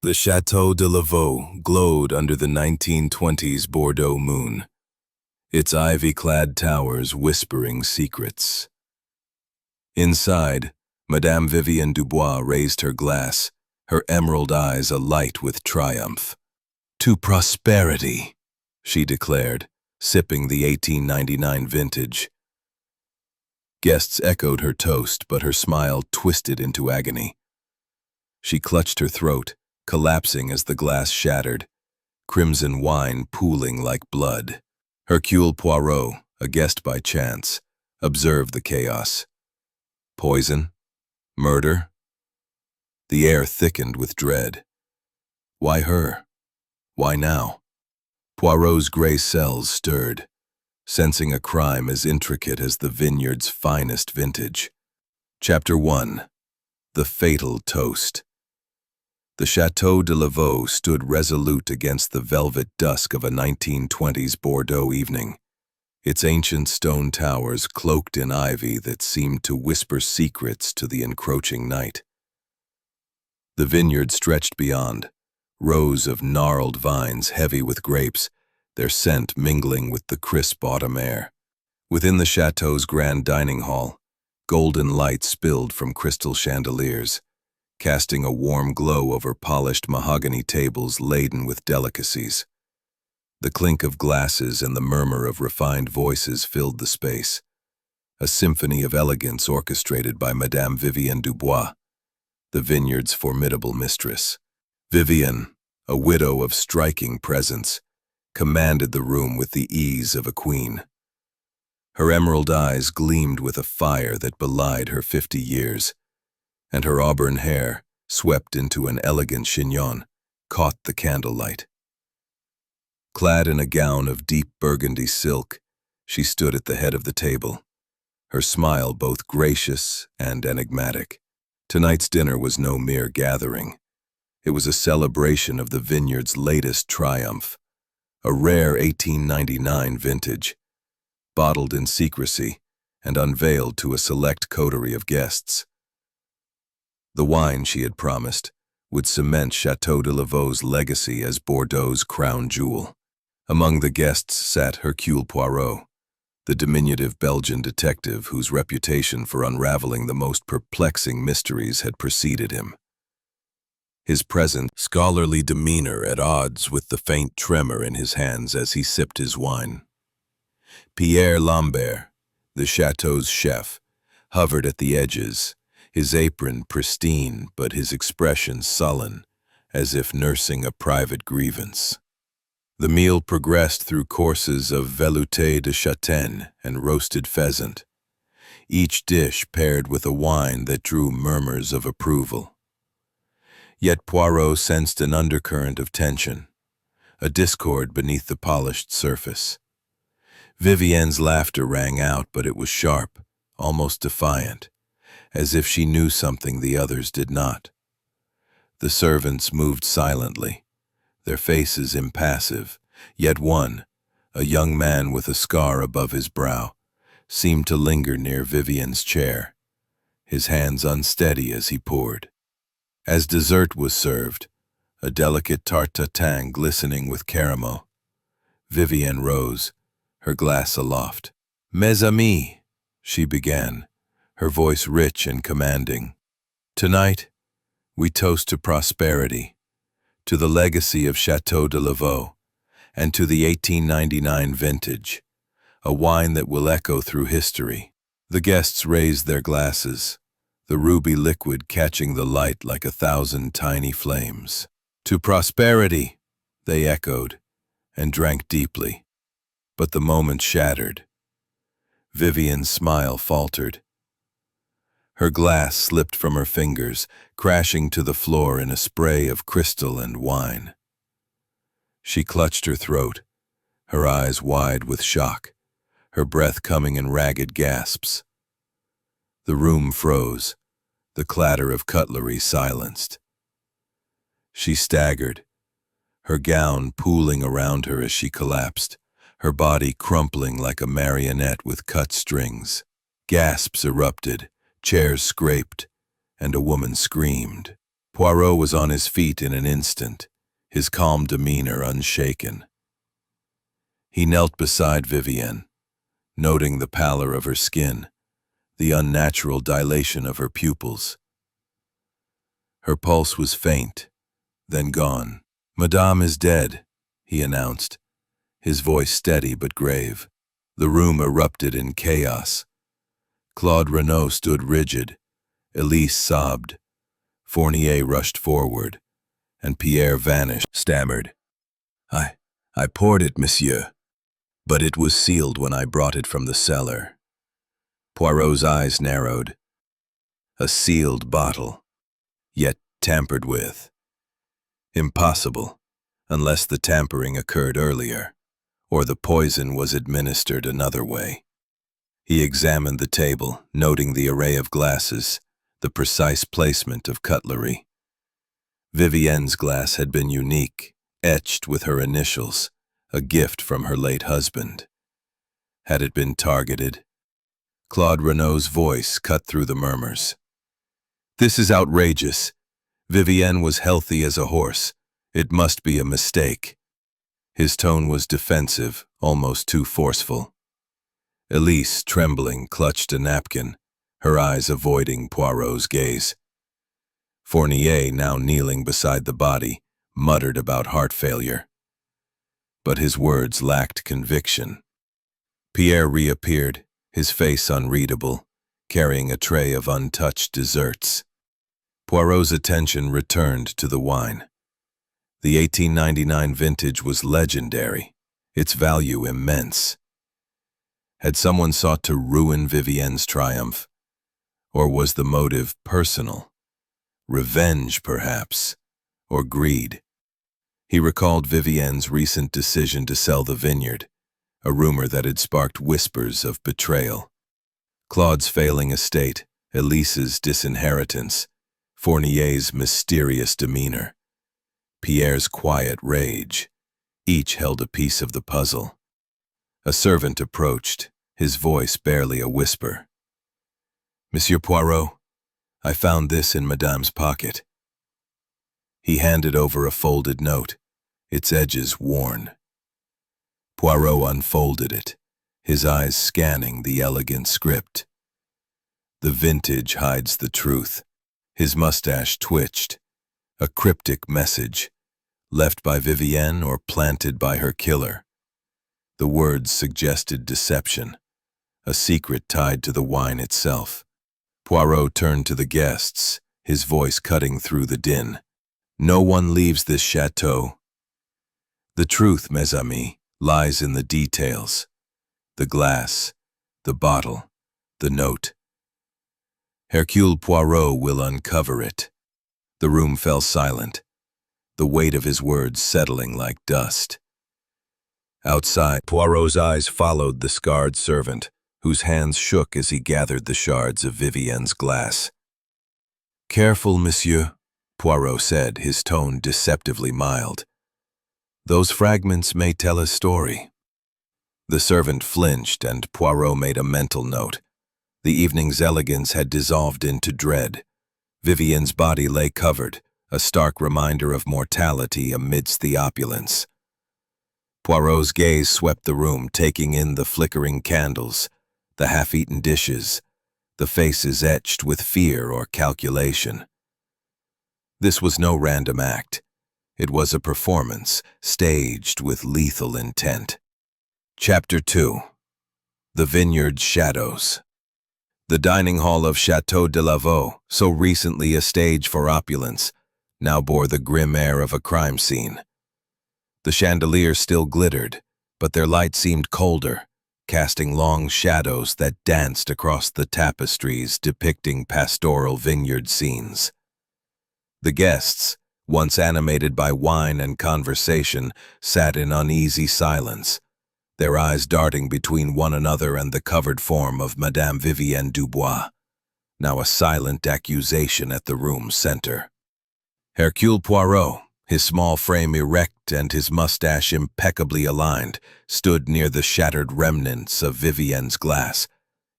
The Château de Lavaux glowed under the 1920s Bordeaux moon, its ivy-clad towers whispering secrets. Inside, Madame Vivienne Dubois raised her glass, her emerald eyes alight with triumph. "To prosperity," she declared, sipping the 1899 vintage. Guests echoed her toast, but her smile twisted into agony. She clutched her throat, collapsing as the glass shattered, crimson wine pooling like blood. Hercule Poirot, a guest by chance, observed the chaos. Poison? Murder? The air thickened with dread. Why her? Why now? Poirot's gray cells stirred, sensing a crime as intricate as the vineyard's finest vintage. Chapter 1. The Fatal Toast. The Château de Lavaux stood resolute against the velvet dusk of a 1920s Bordeaux evening, its ancient stone towers cloaked in ivy that seemed to whisper secrets to the encroaching night. The vineyard stretched beyond, rows of gnarled vines heavy with grapes, their scent mingling with the crisp autumn air. Within the chateau's grand dining hall, golden light spilled from crystal chandeliers, casting a warm glow over polished mahogany tables laden with delicacies. The clink of glasses and the murmur of refined voices filled the space, a symphony of elegance orchestrated by Madame Vivienne Dubois, the vineyard's formidable mistress. Vivienne, a widow of striking presence, commanded the room with the ease of a queen. Her emerald eyes gleamed with a fire that belied her 50 years, and her auburn hair, swept into an elegant chignon, caught the candlelight. Clad in a gown of deep burgundy silk, she stood at the head of the table, her smile both gracious and enigmatic. Tonight's dinner was no mere gathering. It was a celebration of the vineyard's latest triumph, a rare 1899 vintage, bottled in secrecy and unveiled to a select coterie of guests. The wine she had promised would cement Château de Lavaux's legacy as Bordeaux's crown jewel. Among the guests sat Hercule Poirot, the diminutive Belgian detective whose reputation for unraveling the most perplexing mysteries had preceded him. His present, scholarly demeanor at odds with the faint tremor in his hands as he sipped his wine. Pierre Lambert, the chateau's chef, hovered at the edges, his apron pristine but his expression sullen, as if nursing a private grievance. The meal progressed through courses of velouté de châtaigne and roasted pheasant, each dish paired with a wine that drew murmurs of approval. Yet Poirot sensed an undercurrent of tension, a discord beneath the polished surface. Vivienne's laughter rang out, but it was sharp, almost defiant, as if she knew something the others did not. The servants moved silently, their faces impassive, yet one, a young man with a scar above his brow, seemed to linger near Vivienne's chair, his hands unsteady as he poured. As dessert was served, a delicate tarte tatin glistening with caramel, Vivienne rose, her glass aloft. "Mes amis," she began, her voice rich and commanding. "Tonight, we toast to prosperity, to the legacy of Château de Lavaux, and to the 1899 vintage, a wine that will echo through history." The guests raised their glasses, the ruby liquid catching the light like 1,000 tiny flames. "To prosperity," they echoed, and drank deeply. But the moment shattered. Vivienne's smile faltered. Her glass slipped from her fingers, crashing to the floor in a spray of crystal and wine. She clutched her throat, her eyes wide with shock, her breath coming in ragged gasps. The room froze, the clatter of cutlery silenced. She staggered, her gown pooling around her as she collapsed, her body crumpling like a marionette with cut strings. Gasps erupted, chairs scraped, and a woman screamed. Poirot was on his feet in an instant, his calm demeanor unshaken. He knelt beside Vivienne, noting the pallor of her skin, the unnatural dilation of her pupils. Her pulse was faint, then gone. "Madame is dead," he announced, his voice steady but grave. The room erupted in chaos. Claude Renaud stood rigid, Elise sobbed, Fournier rushed forward, and Pierre vanished, stammered. I poured it, monsieur, but it was sealed when I brought it from the cellar." Poirot's eyes narrowed. A sealed bottle, yet tampered with. Impossible, unless the tampering occurred earlier, or the poison was administered another way. He examined the table, noting the array of glasses, the precise placement of cutlery. Vivienne's glass had been unique, etched with her initials, a gift from her late husband. Had it been targeted? Claude Renaud's voice cut through the murmurs. "This is outrageous. Vivienne was healthy as a horse. It must be a mistake." His tone was defensive, almost too forceful. Elise, trembling, clutched a napkin, her eyes avoiding Poirot's gaze. Fournier, now kneeling beside the body, muttered about heart failure. But his words lacked conviction. Pierre reappeared, his face unreadable, carrying a tray of untouched desserts. Poirot's attention returned to the wine. The 1899 vintage was legendary, its value immense. Had someone sought to ruin Vivienne's triumph? Or was the motive personal? Revenge, perhaps, or greed? He recalled Vivienne's recent decision to sell the vineyard, a rumor that had sparked whispers of betrayal. Claude's failing estate, Elise's disinheritance, Fournier's mysterious demeanor, Pierre's quiet rage, each held a piece of the puzzle. A servant approached, his voice barely a whisper. "Monsieur Poirot, I found this in Madame's pocket." He handed over a folded note, its edges worn. Poirot unfolded it, his eyes scanning the elegant script. "The vintage hides the truth." His mustache twitched. A cryptic message, left by Vivienne or planted by her killer. The words suggested deception, a secret tied to the wine itself. Poirot turned to the guests, his voice cutting through the din. "No one leaves this chateau. The truth, mes amis, lies in the details. The glass, the bottle, the note. Hercule Poirot will uncover it." The room fell silent, the weight of his words settling like dust. Outside, Poirot's eyes followed the scarred servant, whose hands shook as he gathered the shards of Vivienne's glass. "Careful, monsieur," Poirot said, his tone deceptively mild. "Those fragments may tell a story." The servant flinched, and Poirot made a mental note. The evening's elegance had dissolved into dread. Vivienne's body lay covered, a stark reminder of mortality amidst the opulence. Poirot's gaze swept the room, taking in the flickering candles, the half-eaten dishes, the faces etched with fear or calculation. This was no random act. It was a performance, staged with lethal intent. Chapter 2. The Vineyard's Shadows. The dining hall of Château de Lavaux, so recently a stage for opulence, now bore the grim air of a crime scene. The chandeliers still glittered, but their light seemed colder, casting long shadows that danced across the tapestries depicting pastoral vineyard scenes. The guests, once animated by wine and conversation, sat in uneasy silence, their eyes darting between one another and the covered form of Madame Vivienne Dubois, now a silent accusation at the room's center. Hercule Poirot, his small frame erect and his mustache impeccably aligned, stood near the shattered remnants of Vivienne's glass,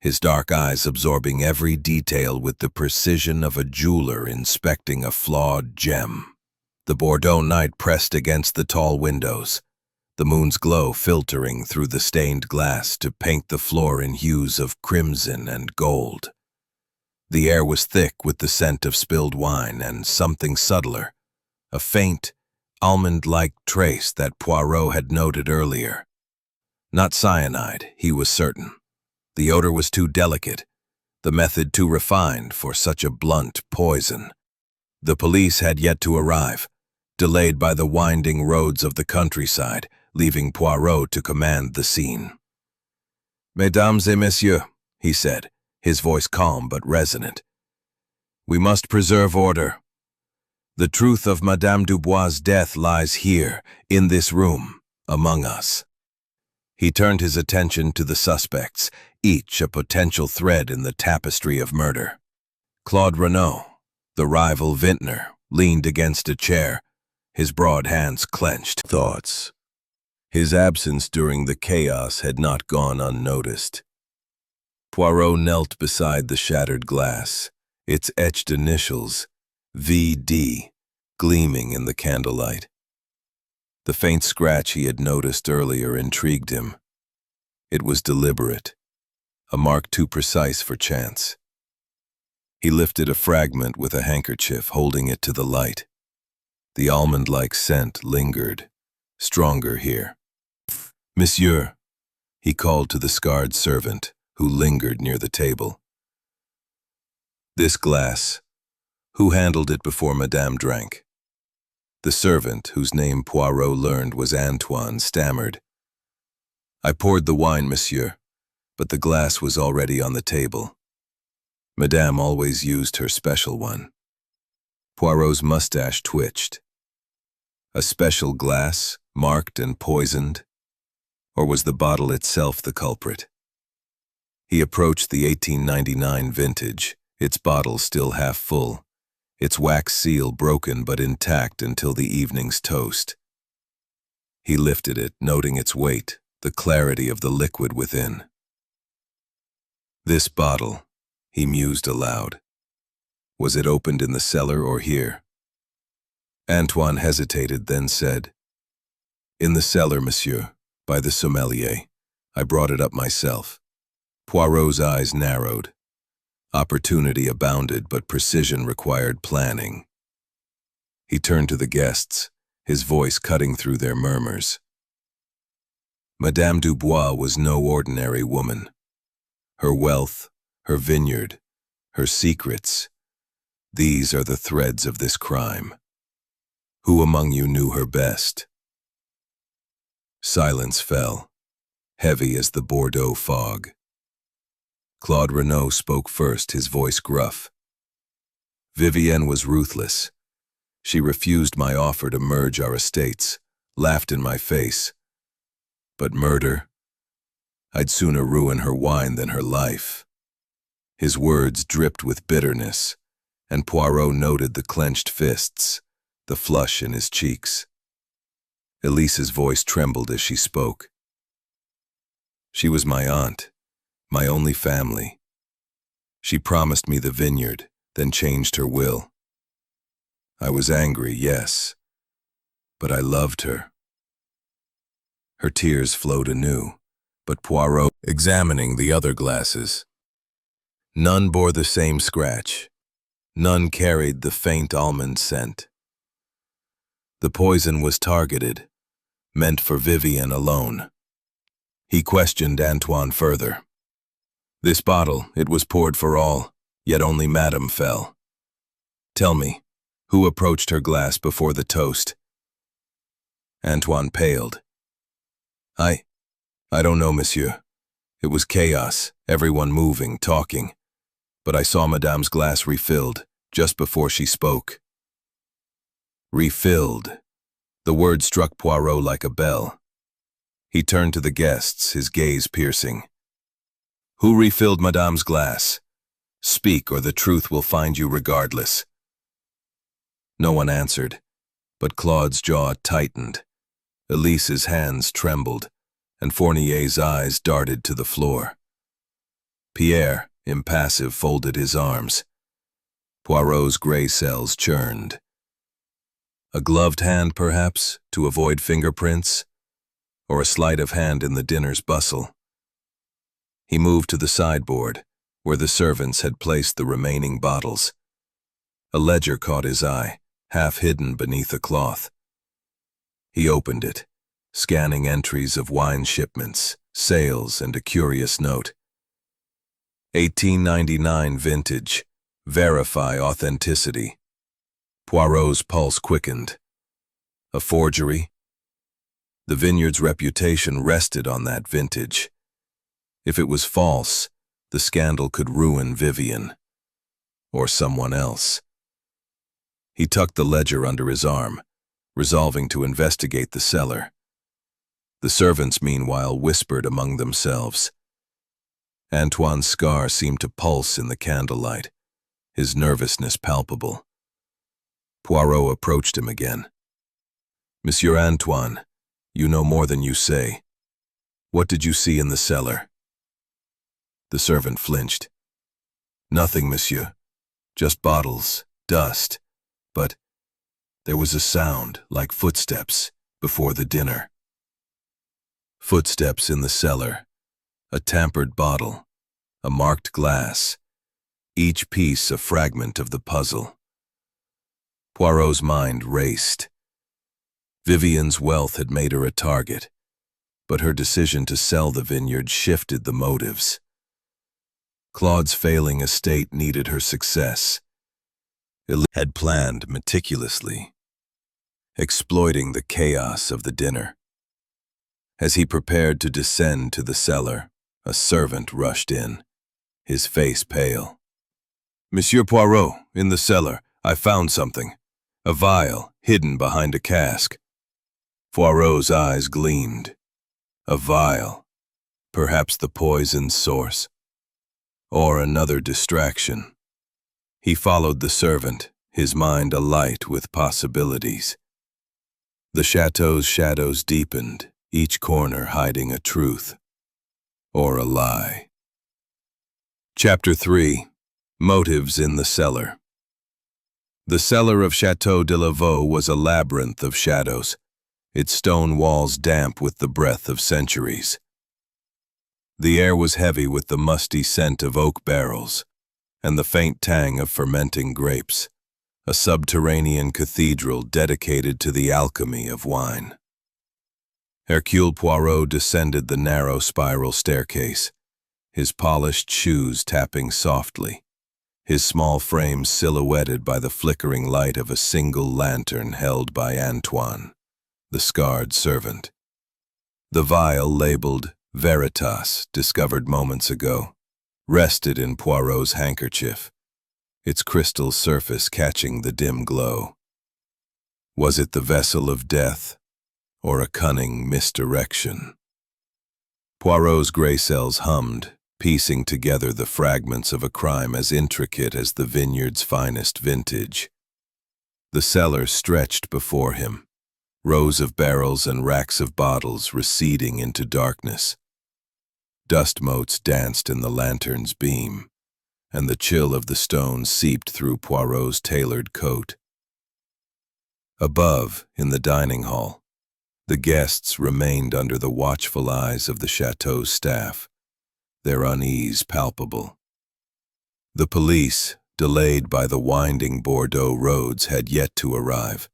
his dark eyes absorbing every detail with the precision of a jeweler inspecting a flawed gem. The Bordeaux night pressed against the tall windows, the moon's glow filtering through the stained glass to paint the floor in hues of crimson and gold. The air was thick with the scent of spilled wine and something subtler, a faint, almond-like trace that Poirot had noted earlier. Not cyanide, he was certain. The odor was too delicate, the method too refined for such a blunt poison. The police had yet to arrive, delayed by the winding roads of the countryside, leaving Poirot to command the scene. "Mesdames et messieurs," he said, his voice calm but resonant, "we must preserve order. The truth of Madame Dubois' death lies here, in this room, among us." He turned his attention to the suspects, each a potential thread in the tapestry of murder. Claude Renaud, the rival vintner, leaned against a chair, his broad hands clenched. Thoughts. His absence during the chaos had not gone unnoticed. Poirot knelt beside the shattered glass, its etched initials, V.D., gleaming in the candlelight. The faint scratch he had noticed earlier intrigued him. It was deliberate, a mark too precise for chance. He lifted a fragment with a handkerchief, holding it to the light. The almond-like scent lingered, stronger here. "Monsieur," he called to the scarred servant, who lingered near the table. "This glass, who handled it before Madame drank?" The servant, whose name Poirot learned was Antoine, stammered. "I poured the wine, monsieur, but the glass was already on the table. Madame always used her special one." Poirot's mustache twitched. A special glass, marked and poisoned? Or was the bottle itself the culprit? He approached the 1899 vintage, its bottle still half full, its wax seal broken but intact until the evening's toast. He lifted it, noting its weight, the clarity of the liquid within. "This bottle," he mused aloud. "Was it opened in the cellar or here?" Antoine hesitated, then said, "In the cellar, monsieur, by the sommelier. I brought it up myself." Poirot's eyes narrowed. Opportunity abounded, but precision required planning. He turned to the guests, his voice cutting through their murmurs. Madame Dubois was no ordinary woman. Her wealth, her vineyard, her secrets, these are the threads of this crime. Who among you knew her best? Silence fell, heavy as the Bordeaux fog. Claude Renaud spoke first, his voice gruff. "Vivienne was ruthless. She refused my offer to merge our estates, laughed in my face. But murder? I'd sooner ruin her wine than her life." His words dripped with bitterness, and Poirot noted the clenched fists, the flush in his cheeks. Elise's voice trembled as she spoke. "She was my aunt, my only family. She promised me the vineyard, then changed her will. I was angry, yes, but I loved her." Her tears flowed anew, but Poirot, examining the other glasses. None bore the same scratch. None carried the faint almond scent. The poison was targeted, meant for Vivienne alone. He questioned Antoine further. "This bottle, it was poured for all, yet only Madame fell. Tell me, who approached her glass before the toast?" Antoine paled. I don't know, monsieur. It was chaos, everyone moving, talking. But I saw Madame's glass refilled, just before she spoke." Refilled. The word struck Poirot like a bell. He turned to the guests, his gaze piercing. "Who refilled Madame's glass? Speak, or the truth will find you regardless." No one answered, but Claude's jaw tightened. Elise's hands trembled, and Fournier's eyes darted to the floor. Pierre, impassive, folded his arms. Poirot's gray cells churned. A gloved hand, perhaps, to avoid fingerprints, or a sleight of hand in the dinner's bustle. He moved to the sideboard, where the servants had placed the remaining bottles. A ledger caught his eye, half hidden beneath a cloth. He opened it, scanning entries of wine shipments, sales, and a curious note. 1899 vintage. Verify authenticity. Poirot's pulse quickened. A forgery? The vineyard's reputation rested on that vintage. If it was false, the scandal could ruin Vivian. Or someone else. He tucked the ledger under his arm, resolving to investigate the cellar. The servants, meanwhile, whispered among themselves. Antoine's scar seemed to pulse in the candlelight, his nervousness palpable. Poirot approached him again. "Monsieur Antoine, you know more than you say. What did you see in the cellar?" The servant flinched. "Nothing, monsieur. Just bottles, dust. But there was a sound, like footsteps, before the dinner." Footsteps in the cellar. A tampered bottle. A marked glass. Each piece a fragment of the puzzle. Poirot's mind raced. Vivian's wealth had made her a target, but her decision to sell the vineyard shifted the motives. Claude's failing estate needed her success. It had planned meticulously, exploiting the chaos of the dinner. As he prepared to descend to the cellar, a servant rushed in, his face pale. "Monsieur Poirot, in the cellar, I found something. A vial, hidden behind a cask." Poirot's eyes gleamed. A vial. Perhaps the poison's source. Or another distraction. He followed the servant, his mind alight with possibilities. The chateau's shadows deepened, each corner hiding a truth. Or a lie. Chapter 3. Motives in the Cellar. The cellar of Chateau de Lavaux was a labyrinth of shadows, its stone walls damp with the breath of centuries. The air was heavy with the musty scent of oak barrels, and the faint tang of fermenting grapes, a subterranean cathedral dedicated to the alchemy of wine. Hercule Poirot descended the narrow spiral staircase, his polished shoes tapping softly, his small frame silhouetted by the flickering light of a single lantern held by Antoine, the scarred servant. The vial labeled Veritas, discovered moments ago, rested in Poirot's handkerchief, its crystal surface catching the dim glow. Was it the vessel of death, or a cunning misdirection? Poirot's gray cells hummed, piecing together the fragments of a crime as intricate as the vineyard's finest vintage. The cellar stretched before him, rows of barrels and racks of bottles receding into darkness. Dust motes danced in the lantern's beam, and the chill of the stone seeped through Poirot's tailored coat. Above, in the dining hall, the guests remained under the watchful eyes of the chateau's staff, their unease palpable. The police, delayed by the winding Bordeaux roads, had yet to arrive,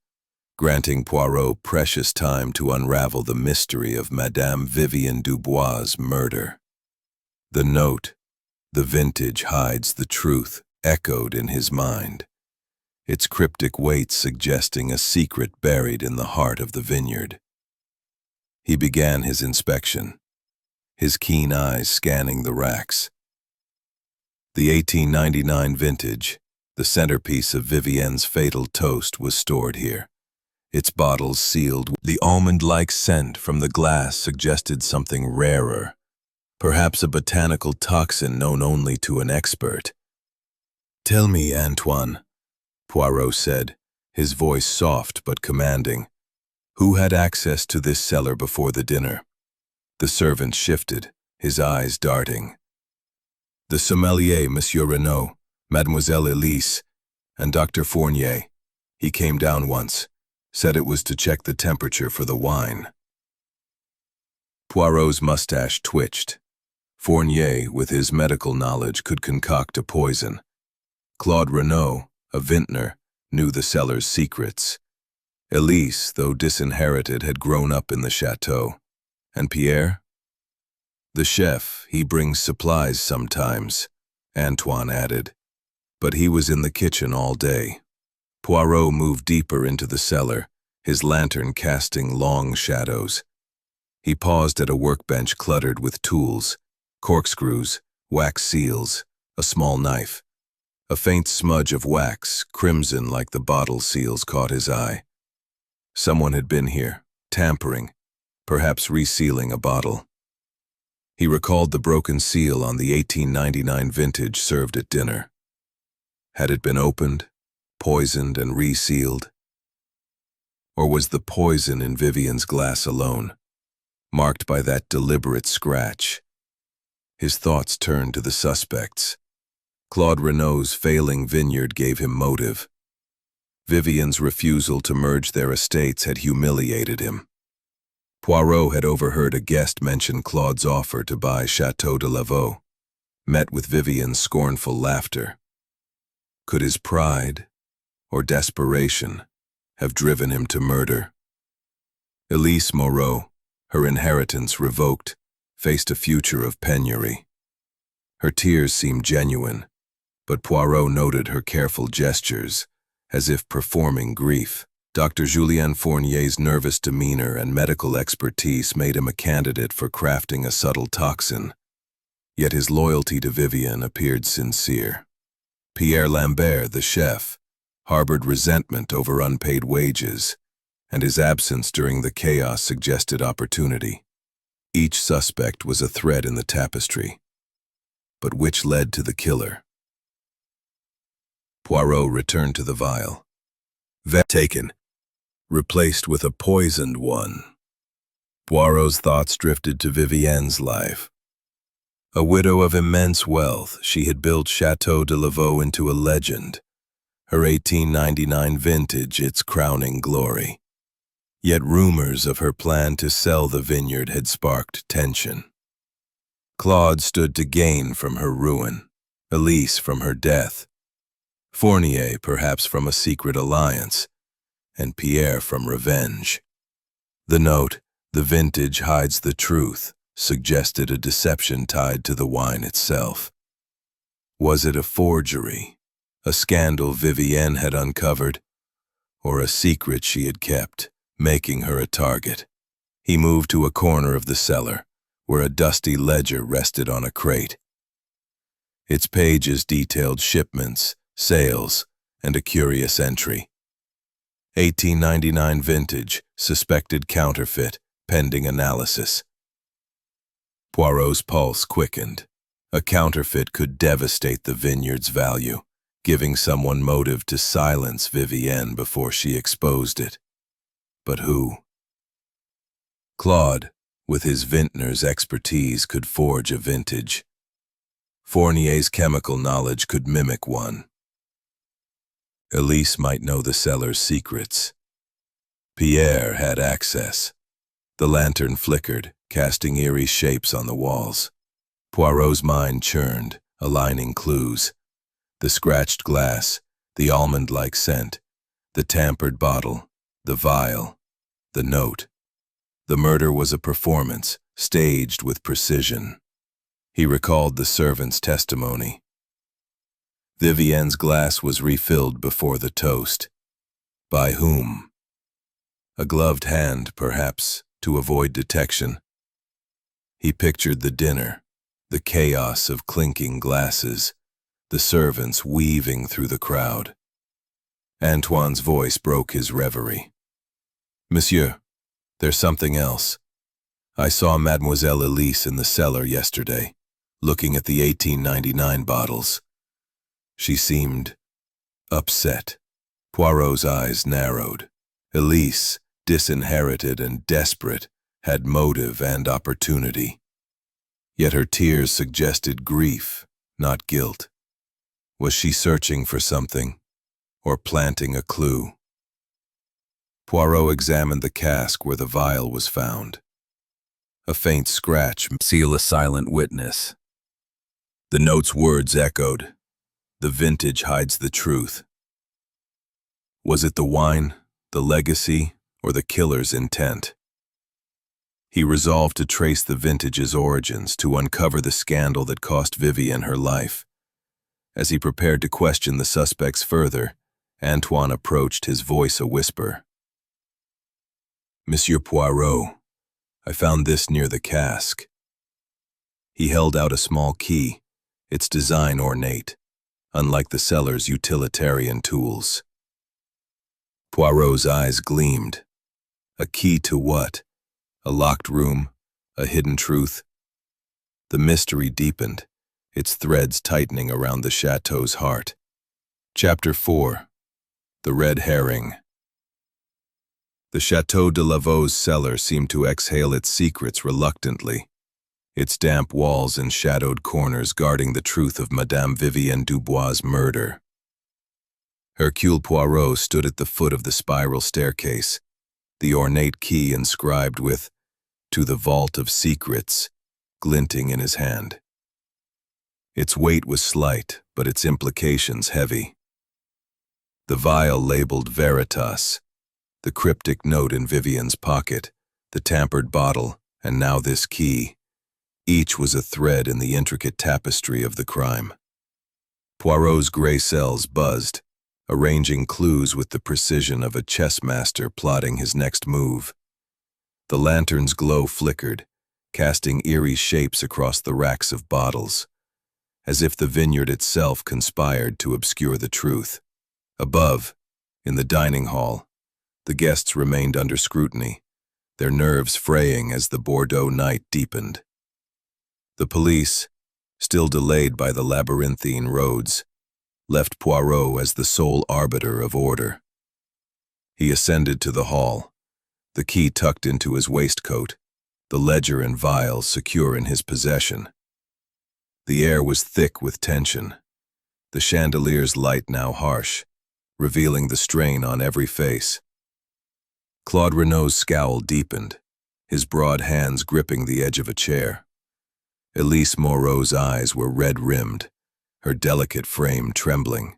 granting Poirot precious time to unravel the mystery of Madame Vivian Dubois' murder. The note, "The vintage hides the truth," echoed in his mind, its cryptic weight suggesting a secret buried in the heart of the vineyard. He began his inspection, his keen eyes scanning the racks. The 1899 vintage, the centerpiece of Vivienne's fatal toast, was stored here, its bottles sealed. The almond-like scent from the glass suggested something rarer, perhaps a botanical toxin known only to an expert. "Tell me, Antoine," Poirot said, his voice soft but commanding, "who had access to this cellar before the dinner?" The servant shifted, his eyes darting. The sommelier, Monsieur Renaud, Mademoiselle Elise, and Dr. Fournier. He came down once, said it was to check the temperature for the wine. Poirot's mustache twitched. Fournier, with his medical knowledge, could concoct a poison. Claude Renaud, a vintner, knew the cellar's secrets. Elise, though disinherited, had grown up in the chateau. And Pierre? The chef, he brings supplies sometimes, Antoine added. But he was in the kitchen all day. Poirot moved deeper into the cellar, his lantern casting long shadows. He paused at a workbench cluttered with tools, corkscrews, wax seals, a small knife. A faint smudge of wax, crimson like the bottle seals, caught his eye. Someone had been here, tampering, perhaps resealing a bottle. He recalled the broken seal on the 1899 vintage served at dinner. Had it been opened, poisoned, and resealed? Or was the poison in Vivian's glass alone, marked by that deliberate scratch? His thoughts turned to the suspects. Claude Renaud's failing vineyard gave him motive. Vivian's refusal to merge their estates had humiliated him. Poirot had overheard a guest mention Claude's offer to buy Chateau de Lavaux, met with Vivian's scornful laughter. Could his pride, or desperation, have driven him to murder? Elise Moreau, her inheritance revoked, faced a future of penury. Her tears seemed genuine, but Poirot noted her careful gestures, as if performing grief. Dr. Julien Fournier's nervous demeanor and medical expertise made him a candidate for crafting a subtle toxin, yet his loyalty to Vivian appeared sincere. Pierre Lambert, the chef, harbored resentment over unpaid wages, and his absence during the chaos suggested opportunity. Each suspect was a thread in the tapestry. But which led to the killer? Poirot returned to the vial. Taken, replaced with a poisoned one. Poirot's thoughts drifted to Vivienne's life. A widow of immense wealth, she had built Chateau de Lavaux into a legend, her 1899 vintage its crowning glory. Yet rumors of her plan to sell the vineyard had sparked tension. Claude stood to gain from her ruin, Elise from her death, Fournier perhaps from a secret alliance, and Pierre from revenge. The note, "The vintage hides the truth," suggested a deception tied to the wine itself. Was it a forgery, a scandal Vivienne had uncovered, or a secret she had kept, making her a target? He moved to a corner of the cellar, where a dusty ledger rested on a crate. Its pages detailed shipments, sales, and a curious entry. 1899 vintage, suspected counterfeit, pending analysis. Poirot's pulse quickened. A counterfeit could devastate the vineyard's value, giving someone motive to silence Vivienne before she exposed it. But who? Claude, with his vintner's expertise, could forge a vintage. Fournier's chemical knowledge could mimic one. Elise might know the cellar's secrets. Pierre had access. The lantern flickered, casting eerie shapes on the walls. Poirot's mind churned, aligning clues. The scratched glass, the almond-like scent, the tampered bottle, the vial, the note. The murder was a performance, staged with precision. He recalled the servant's testimony. Vivienne's glass was refilled before the toast. By whom? A gloved hand, perhaps, to avoid detection. He pictured the dinner, the chaos of clinking glasses, the servants weaving through the crowd. Antoine's voice broke his reverie. "Monsieur, there's something else. I saw Mademoiselle Elise in the cellar yesterday, looking at the 1899 bottles. She seemed upset." Poirot's eyes narrowed. Elise, disinherited and desperate, had motive and opportunity. Yet her tears suggested grief, not guilt. Was she searching for something, or planting a clue? Poirot examined the cask where the vial was found. A faint scratch sealed a silent witness. The note's words echoed, "The vintage hides the truth." Was it the wine, the legacy, or the killer's intent? He resolved to trace the vintage's origins, to uncover the scandal that cost Vivienne her life. As he prepared to question the suspects further, Antoine approached, his voice a whisper. "Monsieur Poirot, I found this near the cask." He held out a small key, its design ornate, unlike the cellar's utilitarian tools. Poirot's eyes gleamed. A key to what? A locked room? A hidden truth? The mystery deepened, its threads tightening around the chateau's heart. Chapter 4. The Red Herring. The Château de Lavaux's cellar seemed to exhale its secrets reluctantly, its damp walls and shadowed corners guarding the truth of Madame Vivienne Dubois' murder. Hercule Poirot stood at the foot of the spiral staircase, the ornate key inscribed with "To the Vault of Secrets" glinting in his hand. Its weight was slight, but its implications heavy. The vial labeled Veritas, the cryptic note in Vivienne's pocket, the tampered bottle, and now this key. Each was a thread in the intricate tapestry of the crime. Poirot's gray cells buzzed, arranging clues with the precision of a chess master plotting his next move. The lantern's glow flickered, casting eerie shapes across the racks of bottles, as if the vineyard itself conspired to obscure the truth. Above, in the dining hall, the guests remained under scrutiny, their nerves fraying as the Bordeaux night deepened. The police, still delayed by the labyrinthine roads, left Poirot as the sole arbiter of order. He ascended to the hall, the key tucked into his waistcoat, the ledger and vial secure in his possession. The air was thick with tension, the chandelier's light now harsh, revealing the strain on every face. Claude Renault's scowl deepened, his broad hands gripping the edge of a chair. Elise Moreau's eyes were red-rimmed, her delicate frame trembling.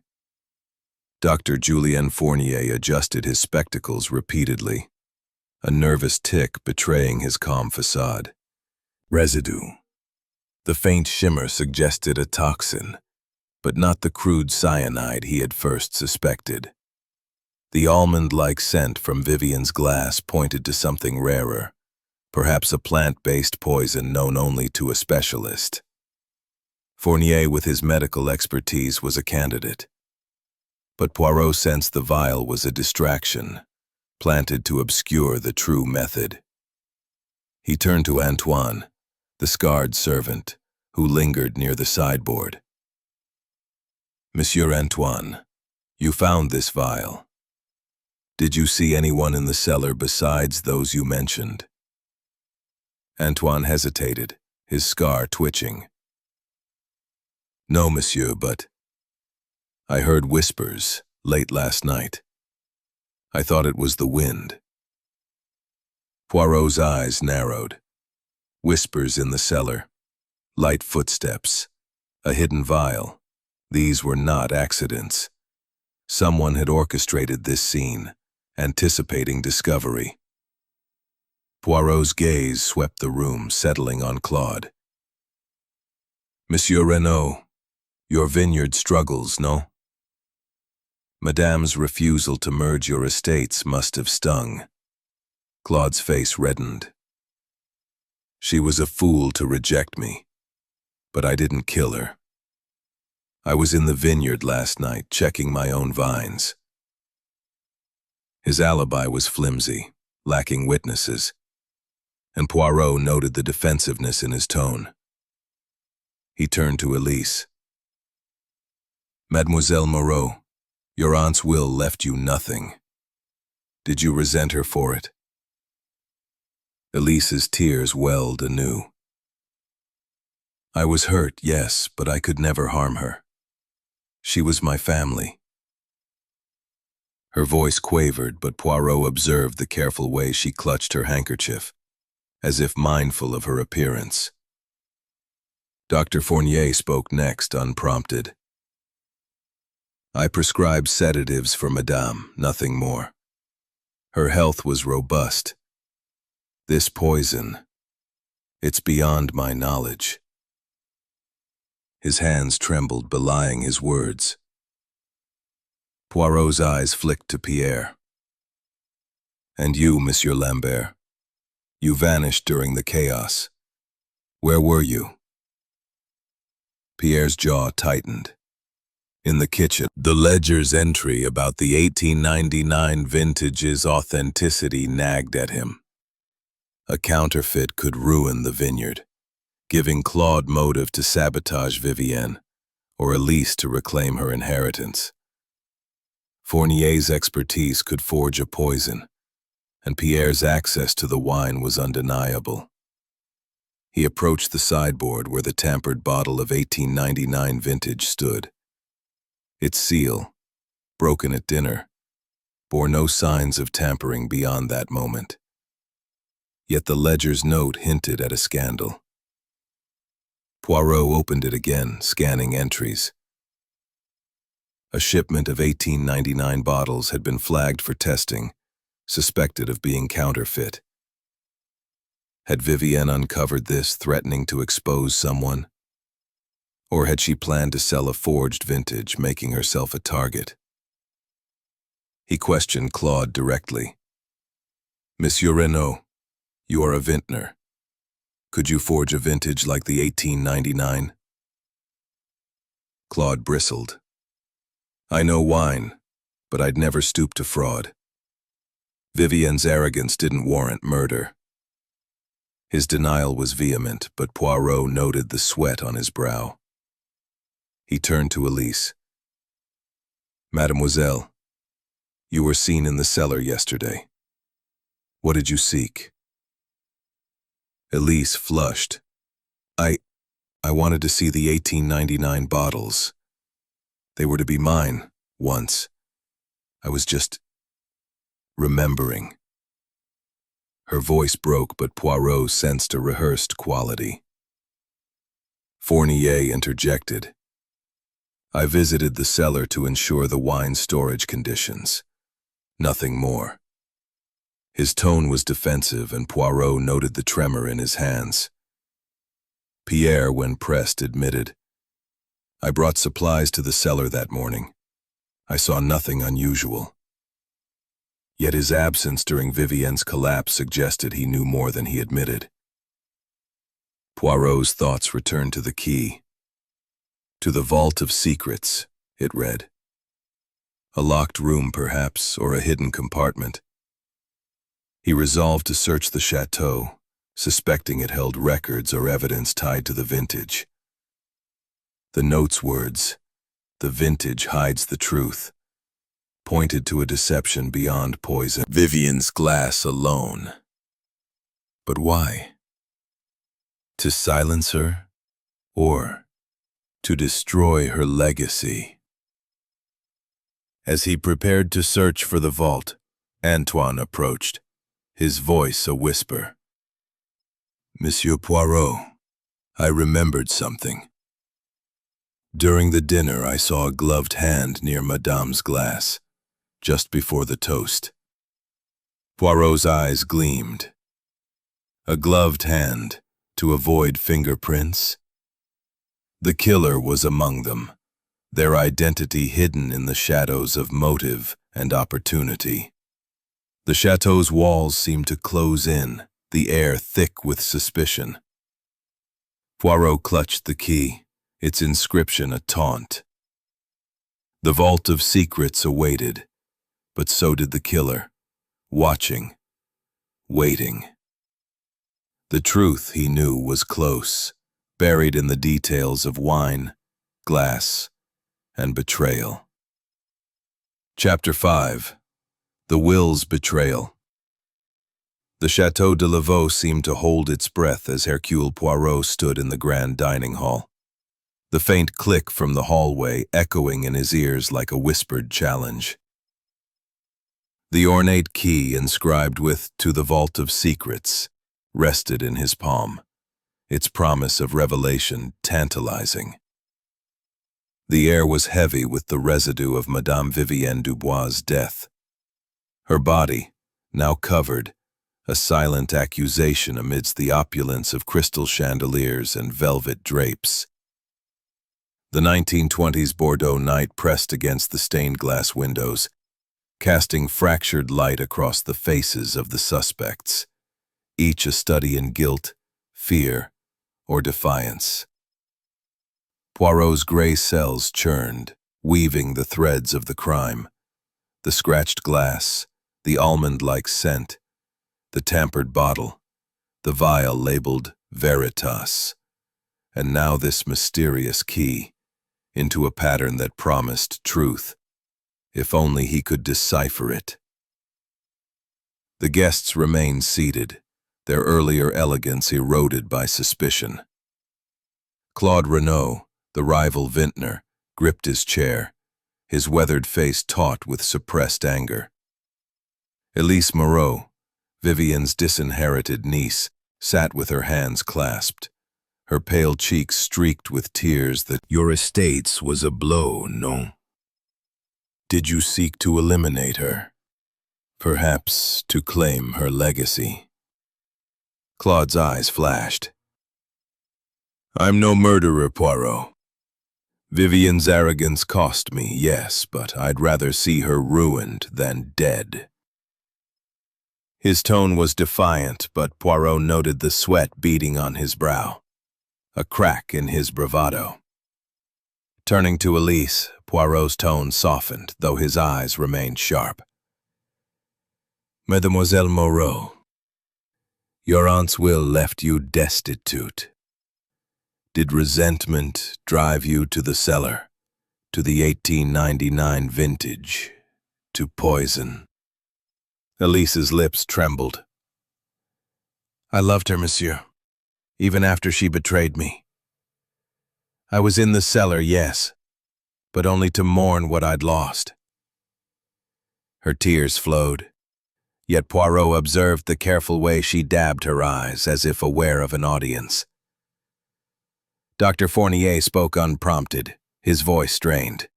Dr. Julien Fournier adjusted his spectacles repeatedly, a nervous tic betraying his calm facade. Residue. The faint shimmer suggested a toxin, but not the crude cyanide he had first suspected. The almond-like scent from Vivienne's glass pointed to something rarer, perhaps a plant-based poison known only to a specialist. Fournier, with his medical expertise, was a candidate. But Poirot sensed the vial was a distraction, planted to obscure the true method. He turned to Antoine, the scarred servant, who lingered near the sideboard. "Monsieur Antoine, you found this vial. Did you see anyone in the cellar besides those you mentioned?" Antoine hesitated, his scar twitching. "No, monsieur, but I heard whispers late last night. I thought it was the wind." Poirot's eyes narrowed. Whispers in the cellar, light footsteps, a hidden vial. These were not accidents. Someone had orchestrated this scene, anticipating discovery. Poirot's gaze swept the room, settling on Claude. "Monsieur Renault, your vineyard struggles, no? Madame's refusal to merge your estates must have stung." Claude's face reddened. "She was a fool to reject me, but I didn't kill her. I was in the vineyard last night checking my own vines." His alibi was flimsy, lacking witnesses, and Poirot noted the defensiveness in his tone. He turned to Elise. "Mademoiselle Moreau, your aunt's will left you nothing. Did you resent her for it?" Elise's tears welled anew. I was hurt, yes, but I could never harm her. She was my family. Her voice quavered, but Poirot observed the careful way she clutched her handkerchief, as if mindful of her appearance. Dr. Fournier spoke next, unprompted. I prescribed sedatives for Madame, nothing more. Her health was robust. This poison, it's beyond my knowledge. His hands trembled, belying his words. Poirot's eyes flicked to Pierre. And you, Monsieur Lambert, you vanished during the chaos. Where were you? Pierre's jaw tightened. In the kitchen, the ledger's entry about the 1899 vintage's authenticity nagged at him. A counterfeit could ruin the vineyard, giving Claude motive to sabotage Vivienne, or at least to reclaim her inheritance. Fournier's expertise could forge a poison, and Pierre's access to the wine was undeniable. He approached the sideboard where the tampered bottle of 1899 vintage stood. Its seal, broken at dinner, bore no signs of tampering beyond that moment. Yet the ledger's note hinted at a scandal. Poirot opened it again, scanning entries. A shipment of 1899 bottles had been flagged for testing, suspected of being counterfeit. Had Vivienne uncovered this, threatening to expose someone? Or had she planned to sell a forged vintage, making herself a target? He questioned Claude directly. Monsieur Renaud, you are a vintner. Could you forge a vintage like the 1899? Claude bristled. I know wine, but I'd never stoop to fraud. Vivienne's arrogance didn't warrant murder. His denial was vehement, but Poirot noted the sweat on his brow. He turned to Elise. Mademoiselle, you were seen in the cellar yesterday. What did you seek? Elise flushed. I wanted to see the 1899 bottles. They were to be mine, once. I was just remembering. Her voice broke, but Poirot sensed a rehearsed quality. Fournier interjected. I visited the cellar to ensure the wine storage conditions. Nothing more. His tone was defensive, and Poirot noted the tremor in his hands. Pierre, when pressed, admitted, I brought supplies to the cellar that morning. I saw nothing unusual. Yet his absence during Vivienne's collapse suggested he knew more than he admitted. Poirot's thoughts returned to the key. To the vault of secrets, it read. A locked room, perhaps, or a hidden compartment. He resolved to search the chateau, suspecting it held records or evidence tied to the vintage. The note's words, "The vintage hides the truth," pointed to a deception beyond poison. Vivienne's glass alone. But why? To silence her? Or to destroy her legacy? As he prepared to search for the vault, Antoine approached, his voice a whisper. Monsieur Poirot, I remembered something. During the dinner, I saw a gloved hand near Madame's glass, just before the toast. Poirot's eyes gleamed. A gloved hand, to avoid fingerprints? The killer was among them, their identity hidden in the shadows of motive and opportunity. The chateau's walls seemed to close in, the air thick with suspicion. Poirot clutched the key, its inscription a taunt. The vault of secrets awaited, but so did the killer, watching, waiting. The truth, he knew, was close, buried in the details of wine, glass, and betrayal. Chapter 5. The Will's Betrayal. The Chateau de Lavaux seemed to hold its breath as Hercule Poirot stood in the grand dining hall, the faint click from the hallway echoing in his ears like a whispered challenge. The ornate key inscribed with "To the Vault of Secrets" rested in his palm, its promise of revelation tantalizing. The air was heavy with the residue of Madame Vivienne Dubois' death. Her body, now covered, a silent accusation amidst the opulence of crystal chandeliers and velvet drapes. The 1920s Bordeaux night pressed against the stained glass windows, casting fractured light across the faces of the suspects, each a study in guilt, fear, or defiance. Poirot's gray cells churned, weaving the threads of the crime. The scratched glass, the almond-like scent, the tampered bottle, the vial labeled Veritas, and now this mysterious key, into a pattern that promised truth, if only he could decipher it. The guests remained seated, their earlier elegance eroded by suspicion. Claude Renaud, the rival vintner, gripped his chair, his weathered face taut with suppressed anger. Elise Moreau, Vivienne's disinherited niece, sat with her hands clasped, her pale cheeks streaked with tears that "Your estates was a blow, no? Did you seek to eliminate her? Perhaps to claim her legacy?" Claude's eyes flashed. "I'm no murderer, Poirot. Vivienne's arrogance cost me, yes, but I'd rather see her ruined than dead." His tone was defiant, but Poirot noted the sweat beading on his brow, a crack in his bravado. Turning to Elise, Poirot's tone softened, though his eyes remained sharp. "Mademoiselle Moreau, your aunt's will left you destitute. Did resentment drive you to the cellar, to the 1899 vintage, to poison?" Elise's lips trembled. "I loved her, monsieur, even after she betrayed me. I was in the cellar, yes, but only to mourn what I'd lost." Her tears flowed, yet Poirot observed the careful way she dabbed her eyes as if aware of an audience. Dr. Fournier spoke unprompted, his voice strained.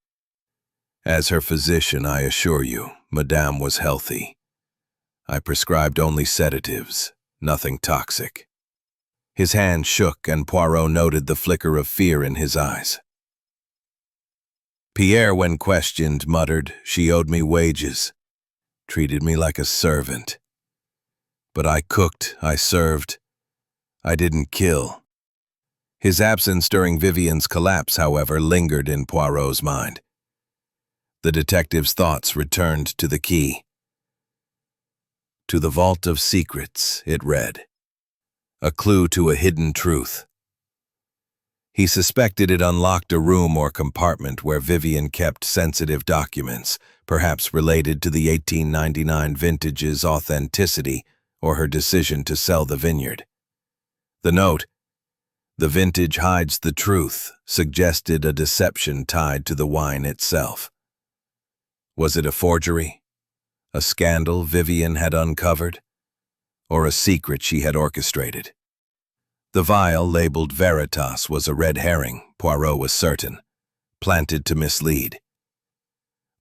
"As her physician, I assure you, Madame was healthy. I prescribed only sedatives, nothing toxic." His hand shook and Poirot noted the flicker of fear in his eyes. "Pierre, when questioned, muttered she owed me wages, treated me like a servant. But I cooked, I served, I didn't kill." His absence during Vivienne's collapse, however, lingered in Poirot's mind. The detective's thoughts returned to the key. "To the Vault of Secrets," it read. A clue to a hidden truth. He suspected it unlocked a room or compartment where Vivienne kept sensitive documents, perhaps related to the 1899 vintage's authenticity or her decision to sell the vineyard. The note, "The vintage hides the truth," suggested a deception tied to the wine itself. Was it a forgery? A scandal Vivienne had uncovered? Or a secret she had orchestrated? The vial labeled Veritas was a red herring, Poirot was certain, planted to mislead.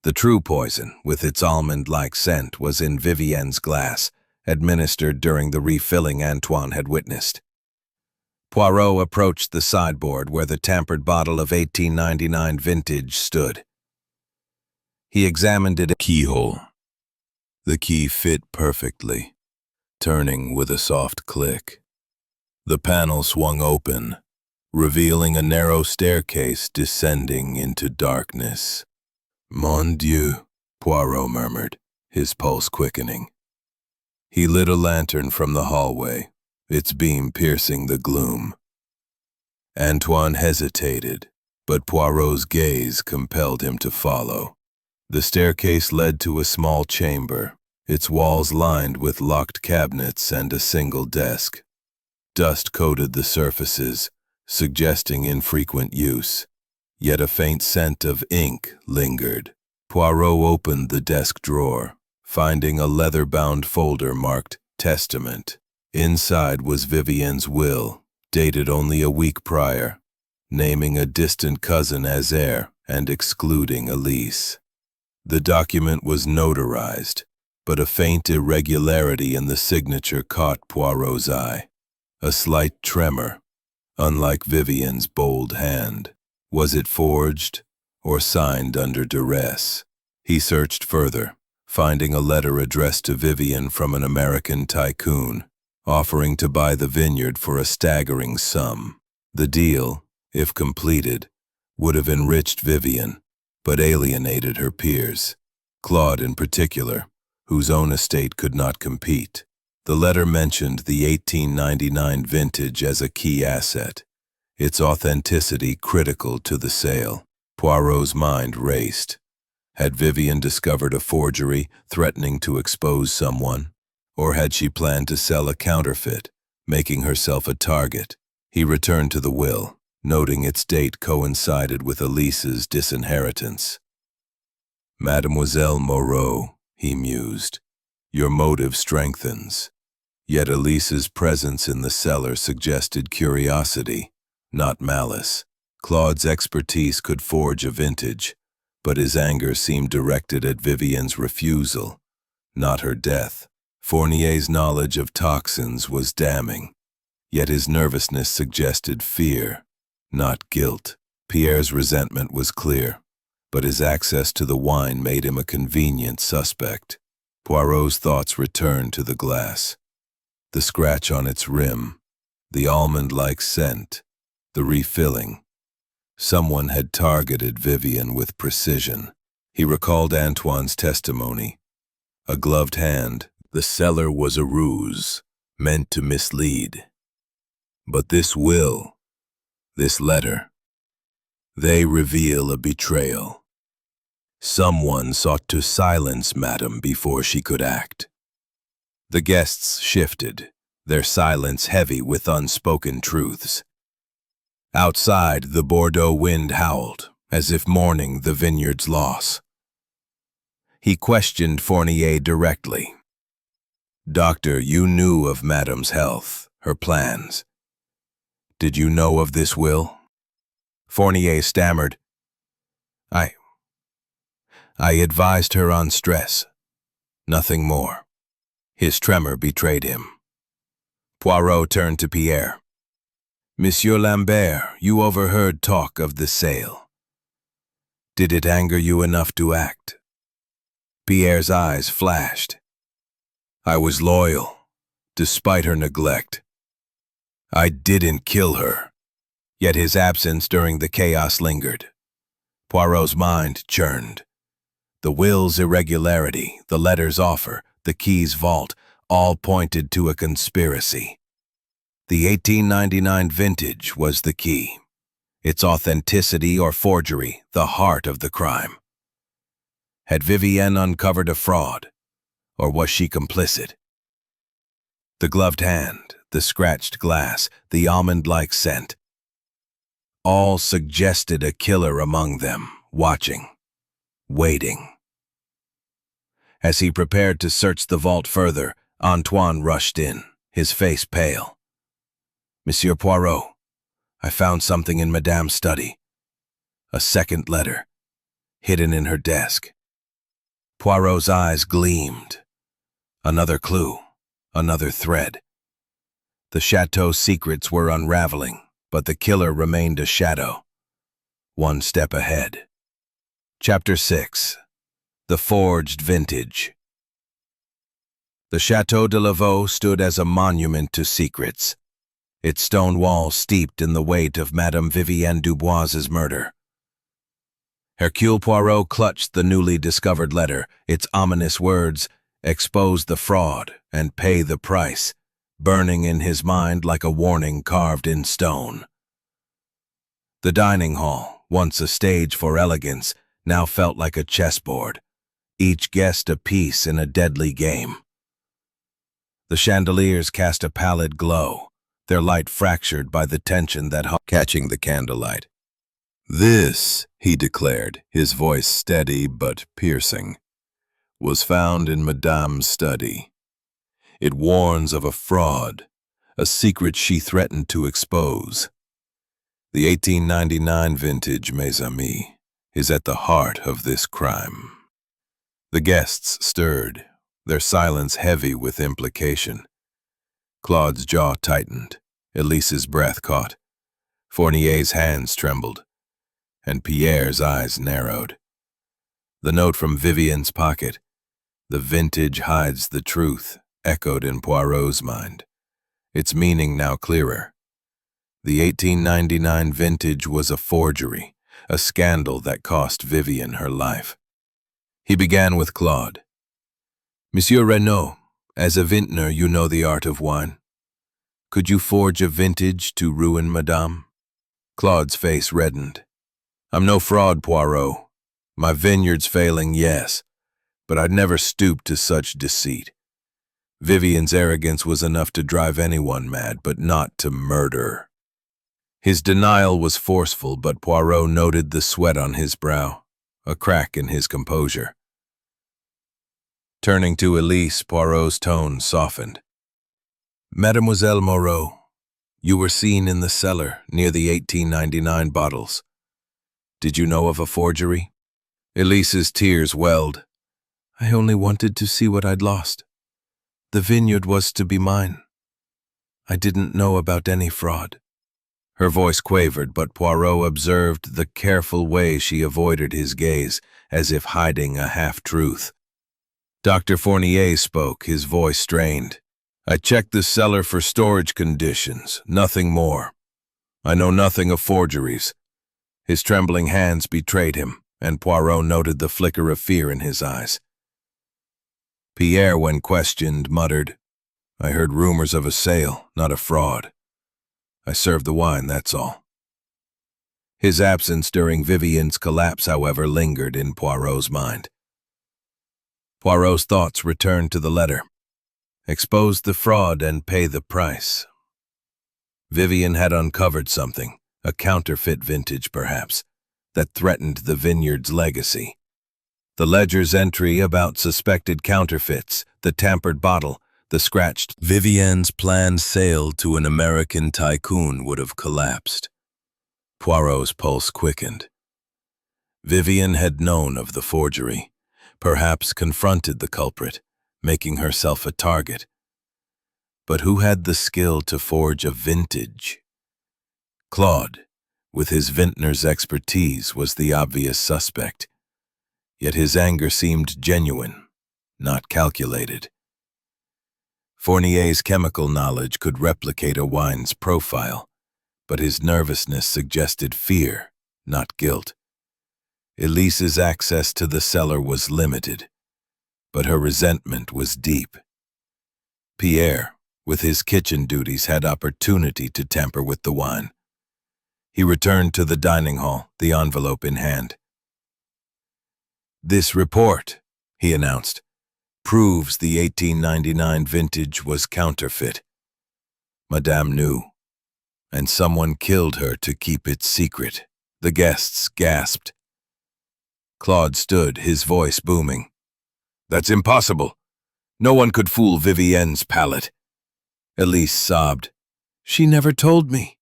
The true poison, with its almond-like scent, was in Vivienne's glass, administered during the refilling Antoine had witnessed. Poirot approached the sideboard where the tampered bottle of 1899 vintage stood. He examined it. Keyhole. The key fit perfectly, turning with a soft click. The panel swung open, revealing a narrow staircase descending into darkness. "Mon Dieu," Poirot murmured, his pulse quickening. He lit a lantern from the hallway, its beam piercing the gloom. Antoine hesitated, but Poirot's gaze compelled him to follow. The staircase led to a small chamber, its walls lined with locked cabinets and a single desk. Dust coated the surfaces, suggesting infrequent use, yet a faint scent of ink lingered. Poirot opened the desk drawer, finding a leather-bound folder marked Testament. Inside was Vivienne's will, dated only a week prior, naming a distant cousin as heir and excluding Elise. The document was notarized, but a faint irregularity in the signature caught Poirot's eye. A slight tremor, unlike Vivienne's bold hand. Was it forged or signed under duress? He searched further, finding a letter addressed to Vivienne from an American tycoon, offering to buy the vineyard for a staggering sum. The deal, if completed, would have enriched Vivienne, but alienated her peers, Claude in particular, whose own estate could not compete. The letter mentioned the 1899 vintage as a key asset, its authenticity critical to the sale. Poirot's mind raced. Had Vivienne discovered a forgery threatening to expose someone? Or had she planned to sell a counterfeit, making herself a target? He returned to the will, noting its date coincided with Elise's disinheritance. Mademoiselle Moreau, he mused, your motive strengthens. Yet Elise's presence in the cellar suggested curiosity, not malice. Claude's expertise could forge a vintage, but his anger seemed directed at Vivienne's refusal, not her death. Fournier's knowledge of toxins was damning, yet his nervousness suggested fear, not guilt. Pierre's resentment was clear, but his access to the wine made him a convenient suspect. Poirot's thoughts returned to the glass. The scratch on its rim, the almond-like scent, the refilling. Someone had targeted Vivienne with precision. He recalled Antoine's testimony. A gloved hand. The cellar was a ruse, meant to mislead. But this will, this letter, they reveal a betrayal. Someone sought to silence Madame before she could act. The guests shifted, their silence heavy with unspoken truths. Outside, the Bordeaux wind howled, as if mourning the vineyard's loss. He questioned Fournier directly. Doctor, you knew of Madame's health, her plans. Did you know of this will? Fournier stammered. I advised her on stress. Nothing more. His tremor betrayed him. Poirot turned to Pierre. Monsieur Lambert, you overheard talk of the sale. Did it anger you enough to act? Pierre's eyes flashed. I was loyal, despite her neglect. I didn't kill her, yet his absence during the chaos lingered. Poirot's mind churned. The will's irregularity, the letter's offer, the key's vault, all pointed to a conspiracy. The 1899 vintage was the key. Its authenticity or forgery, the heart of the crime. Had Vivienne uncovered a fraud, or was she complicit? The gloved hand, the scratched glass, the almond-like scent, all suggested a killer among them, watching, waiting. As he prepared to search the vault further, Antoine rushed in, his face pale. Monsieur Poirot, I found something in Madame's study. A second letter, hidden in her desk. Poirot's eyes gleamed. Another clue, another thread. The chateau's secrets were unraveling, but the killer remained a shadow, one step ahead. Chapter 6. The Forged Vintage. The Château de Lavaux stood as a monument to secrets, its stone walls steeped in the weight of Madame Vivienne Dubois's murder. Hercule Poirot clutched the newly discovered letter, its ominous words, expose the fraud and pay the price, burning in his mind like a warning carved in stone. The dining hall, once a stage for elegance, now felt like a chessboard. each guest a piece in a deadly game. The chandeliers cast a pallid glow, their light fractured by the tension that catching the candlelight. "This," he declared, his voice steady but piercing, "was found in Madame's study. It warns of a fraud, a secret she threatened to expose. The 1899 vintage, mes amis, is at the heart of this crime." The guests stirred, their silence heavy with implication. Claude's jaw tightened, Elise's breath caught, Fournier's hands trembled, and Pierre's eyes narrowed. The note from Vivien's pocket, "The vintage hides the truth," echoed in Poirot's mind, its meaning now clearer. The 1899 vintage was a forgery, a scandal that cost Vivien her life. He began with Claude. "Monsieur Renaud, as a vintner you know the art of wine. Could you forge a vintage to ruin Madame?" Claude's face reddened. "I'm no fraud, Poirot. My vineyard's failing, yes, but I'd never stoop to such deceit. Vivien's arrogance was enough to drive anyone mad, but not to murder." His denial was forceful, but Poirot noted the sweat on his brow, a crack in his composure. Turning to Elise, Poirot's tone softened. "Mademoiselle Moreau, you were seen in the cellar near the 1899 bottles. Did you know of a forgery?" Elise's tears welled. "I only wanted to see what I'd lost. The vineyard was to be mine. I didn't know about any fraud." Her voice quavered, but Poirot observed the careful way she avoided his gaze, as if hiding a half-truth. Dr. Fournier spoke, his voice strained. "I checked the cellar for storage conditions, nothing more. I know nothing of forgeries." His trembling hands betrayed him, and Poirot noted the flicker of fear in his eyes. Pierre, when questioned, muttered, "I heard rumors of a sale, not a fraud. I served the wine, that's all." His absence during Vivien's collapse, however, lingered in Poirot's mind. Poirot's thoughts returned to the letter. Expose the fraud and pay the price. Vivien had uncovered something, a counterfeit vintage perhaps, that threatened the vineyard's legacy. The ledger's entry about suspected counterfeits, the tampered bottle, the scratched Vivien's planned sale to an American tycoon would have collapsed. Poirot's pulse quickened. Vivien had known of the forgery, perhaps confronted the culprit, making herself a target. But who had the skill to forge a vintage? Claude, with his vintner's expertise, was the obvious suspect. Yet his anger seemed genuine, not calculated. Fournier's chemical knowledge could replicate a wine's profile, but his nervousness suggested fear, not guilt. Elise's access to the cellar was limited, but her resentment was deep. Pierre, with his kitchen duties, had opportunity to tamper with the wine. He returned to the dining hall, the envelope in hand. "This report," he announced, "proves the 1899 vintage was counterfeit. Madame knew, and someone killed her to keep it secret." The guests gasped. Claude stood, his voice booming. "That's impossible. No one could fool Vivien's palate." Elise sobbed. "She never told me."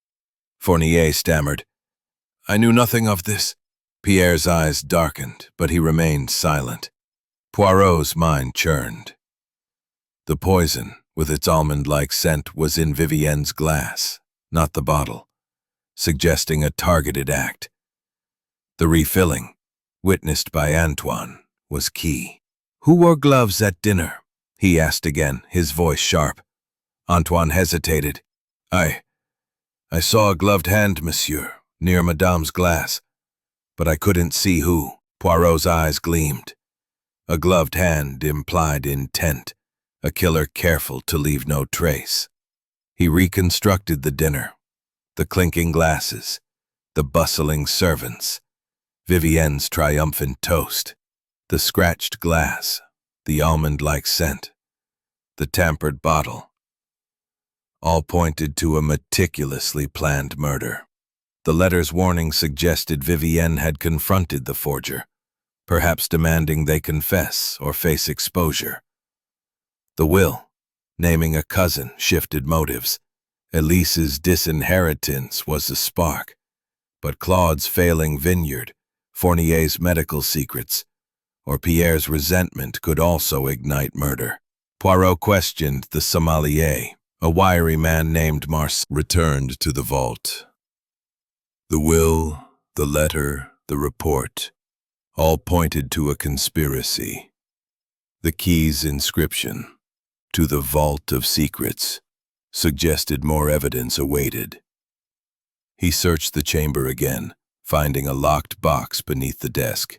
Fournier stammered. "I knew nothing of this." Pierre's eyes darkened, but he remained silent. Poirot's mind churned. The poison, with its almond-like scent, was in Vivien's glass, not the bottle, suggesting a targeted act. The refilling, witnessed by Antoine, was key. "Who wore gloves at dinner?" he asked again, his voice sharp. Antoine hesitated. I saw a gloved hand, monsieur, near Madame's glass, but I couldn't see who." Poirot's eyes gleamed. A gloved hand implied intent, a killer careful to leave no trace. He reconstructed the dinner, the clinking glasses, the bustling servants, Vivien's triumphant toast. The scratched glass, the almond-like scent, the tampered bottle, all pointed to a meticulously planned murder. The letter's warning suggested Vivienne had confronted the forger, perhaps demanding they confess or face exposure. The will, naming a cousin, shifted motives. Elise's disinheritance was a spark, but Claude's failing vineyard, Fournier's medical secrets, or Pierre's resentment could also ignite murder. Poirot questioned the sommelier, a wiry man named Marcel, returned to the vault. The will, the letter, the report, all pointed to a conspiracy. The key's inscription, "To the Vault of Secrets," suggested more evidence awaited. He searched the chamber again, finding a locked box beneath the desk.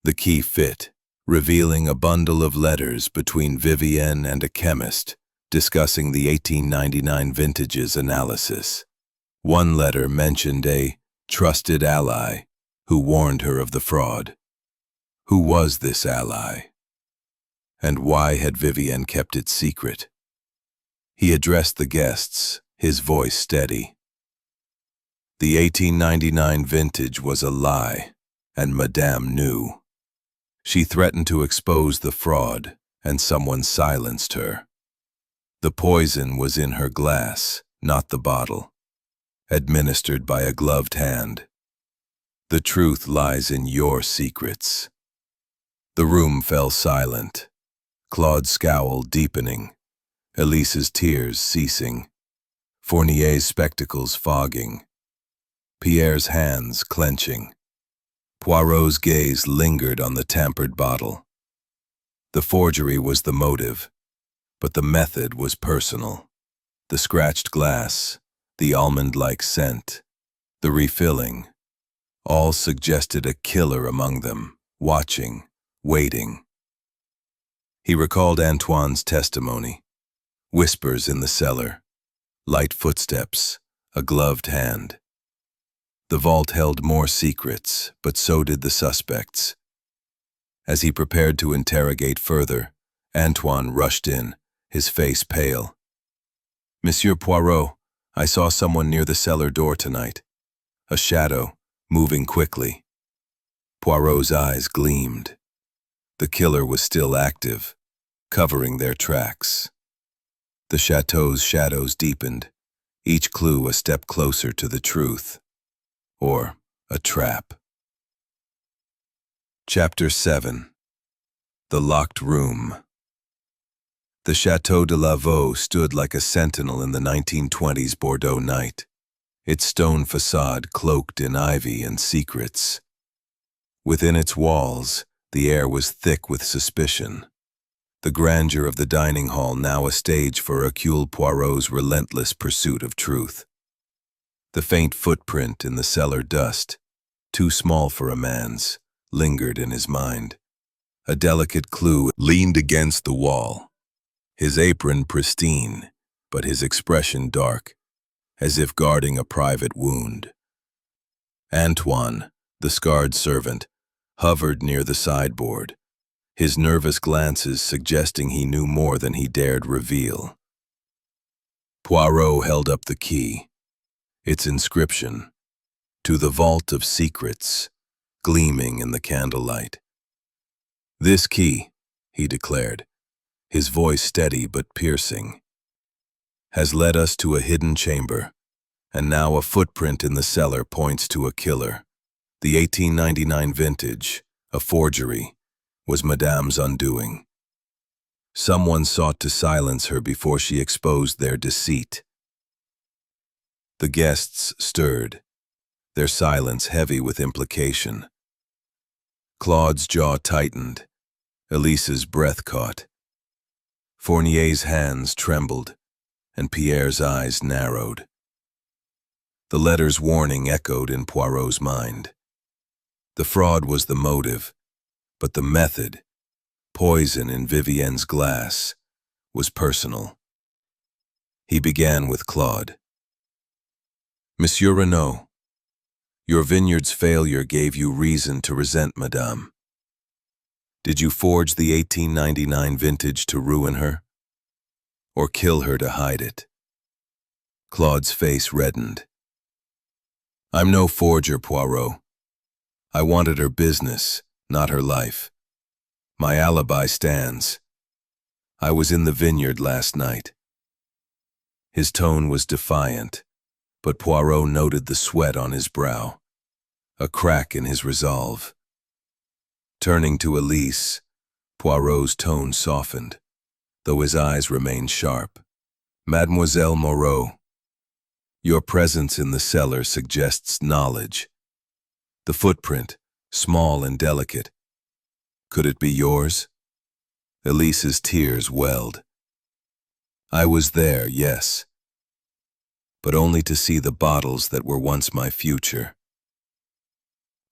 The key fit, revealing a bundle of letters between Vivienne and a chemist discussing the 1899 vintage's analysis. One letter mentioned a trusted ally who warned her of the fraud. Who was this ally? And why had Vivienne kept it secret? He addressed the guests, his voice steady. The 1899 vintage was a lie, and Madame knew. She threatened to expose the fraud, and someone silenced her. The poison was in her glass, not the bottle, administered by a gloved hand. The truth lies in your secrets. The room fell silent, Claude's scowl deepening, Elise's tears ceasing, Fournier's spectacles fogging, Pierre's hands clenching. Poirot's gaze lingered on the tampered bottle. The forgery was the motive, but the method was personal. The scratched glass, the almond-like scent, the refilling, all suggested a killer among them, watching, waiting. He recalled Antoine's testimony, whispers in the cellar, light footsteps, a gloved hand. The vault held more secrets, but so did the suspects. As he prepared to interrogate further, Antoine rushed in, his face pale. "Monsieur Poirot, I saw someone near the cellar door tonight. A shadow, moving quickly." Poirot's eyes gleamed. The killer was still active, covering their tracks. The chateau's shadows deepened, each clue a step closer to the truth. Or a trap. Chapter 7. The Locked Room. The Château de Lavaux stood like a sentinel in the 1920s Bordeaux night, its stone facade cloaked in ivy and secrets. Within its walls, the air was thick with suspicion. The grandeur of the dining hall now a stage for Hercule Poirot's relentless pursuit of truth. The faint footprint in the cellar dust, too small for a man's, lingered in his mind. A delicate clue leaned against the wall, his apron pristine, but his expression dark, as if guarding a private wound. Antoine, the scarred servant, hovered near the sideboard, his nervous glances suggesting he knew more than he dared reveal. Poirot held up the key. Its inscription, "To the Vault of Secrets," gleaming in the candlelight. "This key," he declared, his voice steady but piercing, "has led us to a hidden chamber, and now a footprint in the cellar points to a killer. The 1899 vintage, a forgery, was Madame's undoing. Someone sought to silence her before she exposed their deceit." The guests stirred, their silence heavy with implication. Claude's jaw tightened, Elise's breath caught. Fournier's hands trembled, and Pierre's eyes narrowed. The letter's warning echoed in Poirot's mind. The fraud was the motive, but the method, poison in Vivienne's glass, was personal. He began with Claude. "Monsieur Renaud, your vineyard's failure gave you reason to resent Madame. Did you forge the 1899 vintage to ruin her? Or kill her to hide it? Claude's face reddened. I'm no forger, Poirot. I wanted her business, not her life. My alibi stands. I was in the vineyard last night. His tone was defiant, but Poirot noted the sweat on his brow, a crack in his resolve. Turning to Elise, Poirot's tone softened, though his eyes remained sharp. Mademoiselle Moreau, your presence in the cellar suggests knowledge. The footprint, small and delicate. Could it be yours? Elise's tears welled. I was there, yes, but only to see the bottles that were once my future.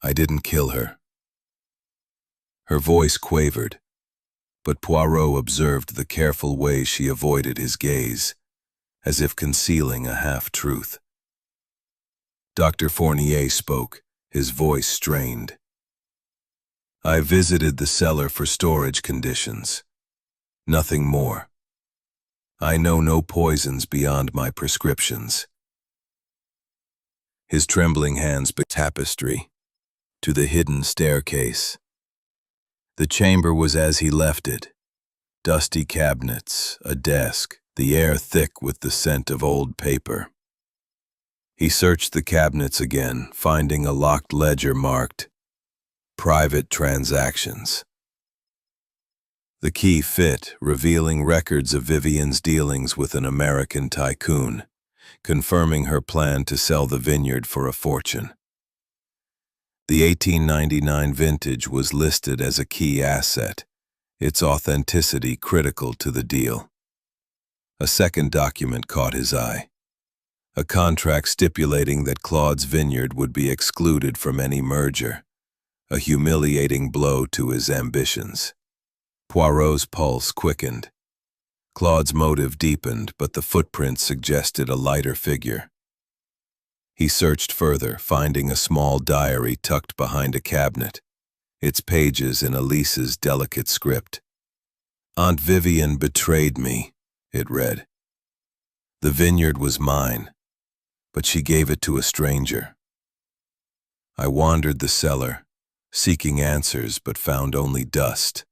I didn't kill her. Her voice quavered, but Poirot observed the careful way she avoided his gaze, as if concealing a half-truth. Dr. Fournier spoke, his voice strained. I visited the cellar for storage conditions. Nothing more. I know no poisons beyond my prescriptions. His trembling hands began tapestry to the hidden staircase. The chamber was as he left it. Dusty cabinets, a desk, the air thick with the scent of old paper. He searched the cabinets again, finding a locked ledger marked Private Transactions. The key fit, revealing records of Vivian's dealings with an American tycoon, confirming her plan to sell the vineyard for a fortune. The 1899 vintage was listed as a key asset, its authenticity critical to the deal. A second document caught his eye. A contract stipulating that Claude's vineyard would be excluded from any merger, a humiliating blow to his ambitions. Poirot's pulse quickened. Claude's motive deepened, but the footprint suggested a lighter figure. He searched further, finding a small diary tucked behind a cabinet, its pages in Elise's delicate script. Aunt Vivian betrayed me, it read. The vineyard was mine, but she gave it to a stranger. I wandered the cellar, seeking answers but found only dust.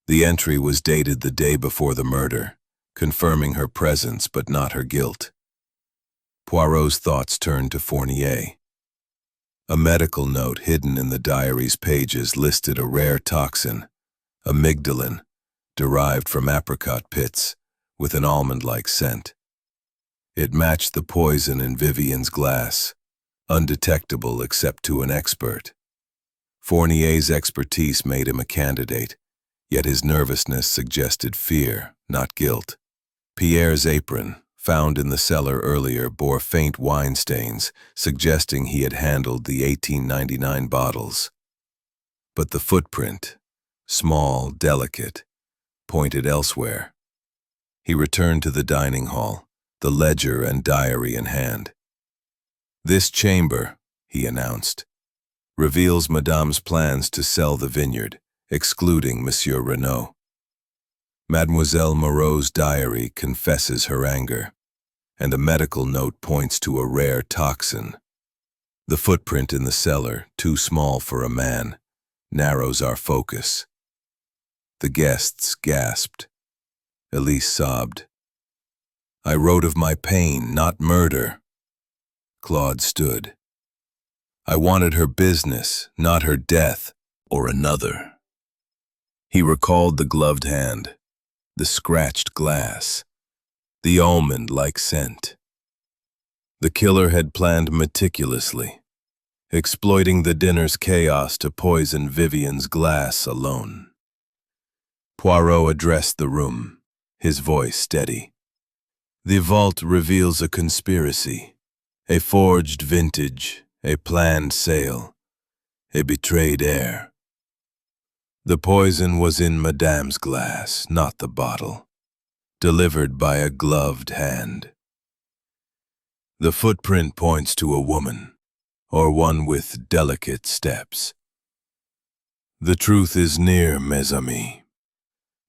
The entry was dated the day before the murder, confirming her presence but not her guilt. Poirot's thoughts turned to Fournier. A medical note hidden in the diary's pages listed a rare toxin, amygdalin, derived from apricot pits, with an almond-like scent. It matched the poison in Vivian's glass, undetectable except to an expert. Fournier's expertise made him a candidate, yet his nervousness suggested fear, not guilt. Pierre's apron, found in the cellar earlier, bore faint wine stains, suggesting he had handled the 1899 bottles. But the footprint, small, delicate, pointed elsewhere. He returned to the dining hall, the ledger and diary in hand. This chamber, he announced, reveals Madame's plans to sell the vineyard, excluding Monsieur Renaud. Mademoiselle Moreau's diary confesses her anger, and a medical note points to a rare toxin. The footprint in the cellar, too small for a man, narrows our focus. The guests gasped. Elise sobbed. I wrote of my pain, not murder. Claude stood. I wanted her business, not her death, or another. He recalled the gloved hand, the scratched glass, the almond-like scent. The killer had planned meticulously, exploiting the dinner's chaos to poison Vivian's glass alone. Poirot addressed the room, his voice steady. The vault reveals a conspiracy, a forged vintage, a planned sale, a betrayed heir. The poison was in Madame's glass, not the bottle, delivered by a gloved hand. The footprint points to a woman, or one with delicate steps. The truth is near, mes amis.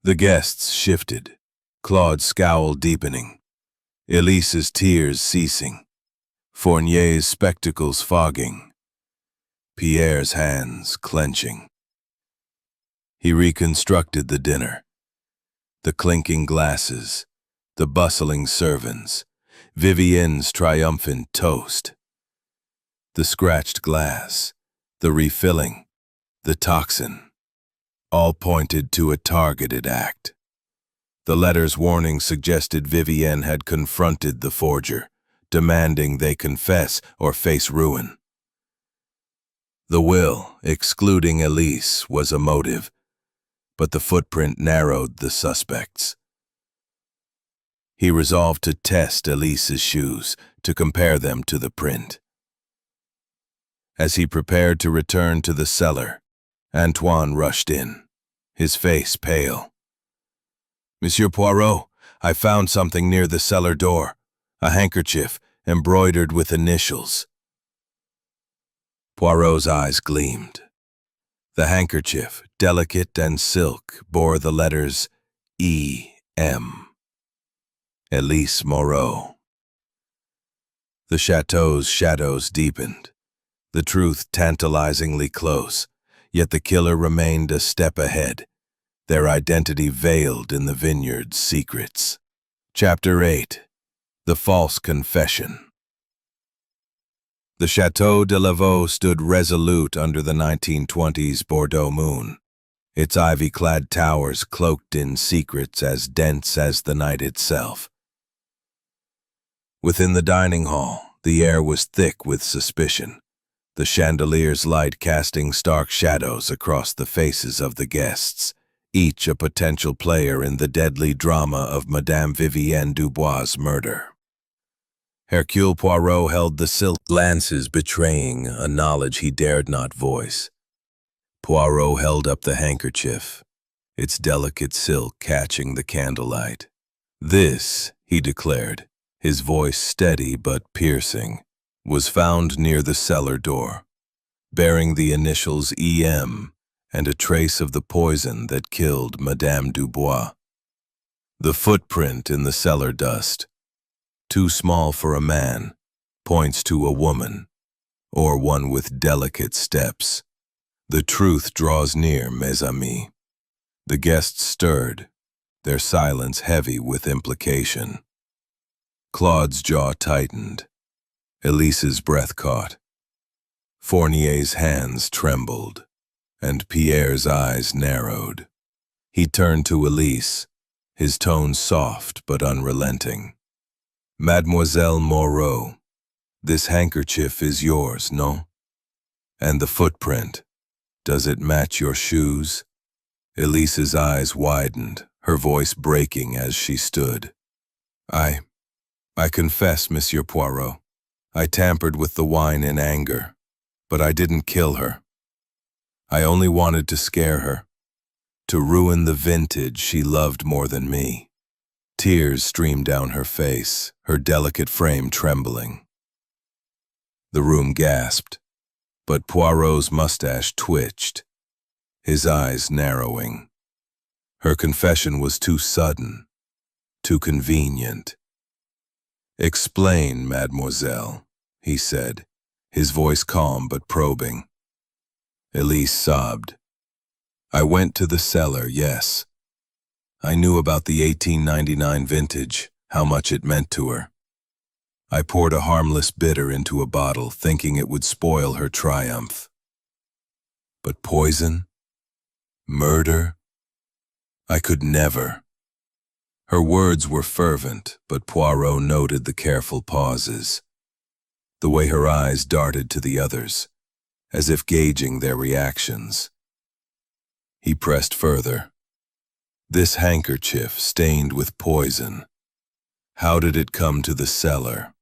The guests shifted, Claude's scowl deepening, Elise's tears ceasing, Fournier's spectacles fogging, Pierre's hands clenching. He reconstructed the dinner. The clinking glasses, the bustling servants, Vivienne's triumphant toast. The scratched glass, the refilling, the toxin, all pointed to a targeted act. The letter's warning suggested Vivienne had confronted the forger, demanding they confess or face ruin. The will, excluding Elise, was a motive, but the footprint narrowed the suspects. He resolved to test Elise's shoes, to compare them to the print. As he prepared to return to the cellar, Antoine rushed in, his face pale. "Monsieur Poirot, I found something near the cellar door, a handkerchief embroidered with initials." Poirot's eyes gleamed. The handkerchief, delicate and silk, bore the letters E.M. Elise Moreau. The chateau's shadows deepened, the truth tantalizingly close, yet the killer remained a step ahead, their identity veiled in the vineyard's secrets. Chapter 8. The False Confession. The Château de Lavaux stood resolute under the 1920s Bordeaux moon, its ivy-clad towers cloaked in secrets as dense as the night itself. Within the dining hall, the air was thick with suspicion, the chandelier's light casting stark shadows across the faces of the guests, each a potential player in the deadly drama of Madame Vivienne Dubois' murder. Hercule Poirot held the silk glances betraying a knowledge he dared not voice. Poirot held up the handkerchief, its delicate silk catching the candlelight. "This," he declared, his voice steady but piercing, "was found near the cellar door, bearing the initials E.M. and a trace of the poison that killed Madame Dubois. The footprint in the cellar dust, too small for a man, points to a woman, or one with delicate steps. The truth draws near, mes amis." The guests stirred, their silence heavy with implication. Claude's jaw tightened. Elise's breath caught. Fournier's hands trembled, and Pierre's eyes narrowed. He turned to Elise, his tone soft but unrelenting. "Mademoiselle Moreau, this handkerchief is yours, no? And the footprint, does it match your shoes?" Elise's eyes widened, her voice breaking as she stood. I confess, Monsieur Poirot, I tampered with the wine in anger, but I didn't kill her. I only wanted to scare her, to ruin the vintage she loved more than me." Tears streamed down her face, her delicate frame trembling. The room gasped, but Poirot's mustache twitched, his eyes narrowing. Her confession was too sudden, too convenient. "Explain, mademoiselle," he said, his voice calm but probing. Elise sobbed. "I went to the cellar, yes. I knew about the 1899 vintage, how much it meant to her. I poured a harmless bitter into a bottle, thinking it would spoil her triumph. But poison? Murder? I could never." Her words were fervent, but Poirot noted the careful pauses, the way her eyes darted to the others, as if gauging their reactions. He pressed further. "This handkerchief stained with poison. How did it come to the cellar?"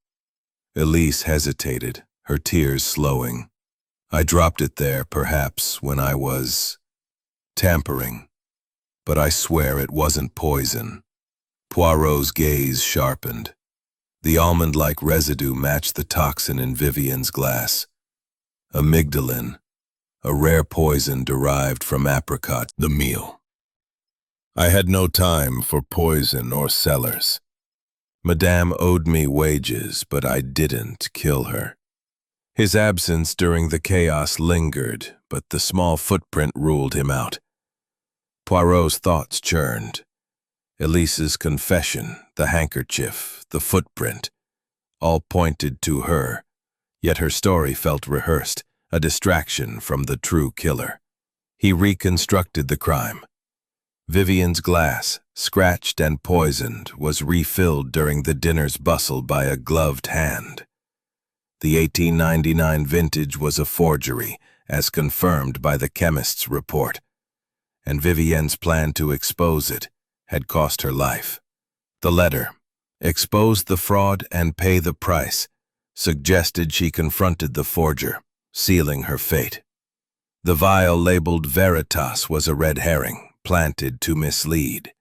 Elise hesitated, her tears slowing. "I dropped it there, perhaps, when I was tampering. But I swear it wasn't poison." Poirot's gaze sharpened. The almond-like residue matched the toxin in Vivienne's glass. Amygdalin, a rare poison derived from apricot, the meal. I had no time for poison or cellars. Madame owed me wages, but I didn't kill her. His absence during the chaos lingered, but the small footprint ruled him out. Poirot's thoughts churned. Elise's confession, the handkerchief, the footprint, all pointed to her, yet her story felt rehearsed, a distraction from the true killer. He reconstructed the crime. Vivian's glass, scratched and poisoned, was refilled during the dinner's bustle by a gloved hand. The 1899 vintage was a forgery, as confirmed by the chemist's report, and Vivian's plan to expose it had cost her life. The letter, "Expose the fraud and pay the price," suggested she confronted the forger, sealing her fate. The vial labeled Veritas was a red herring, planted to mislead.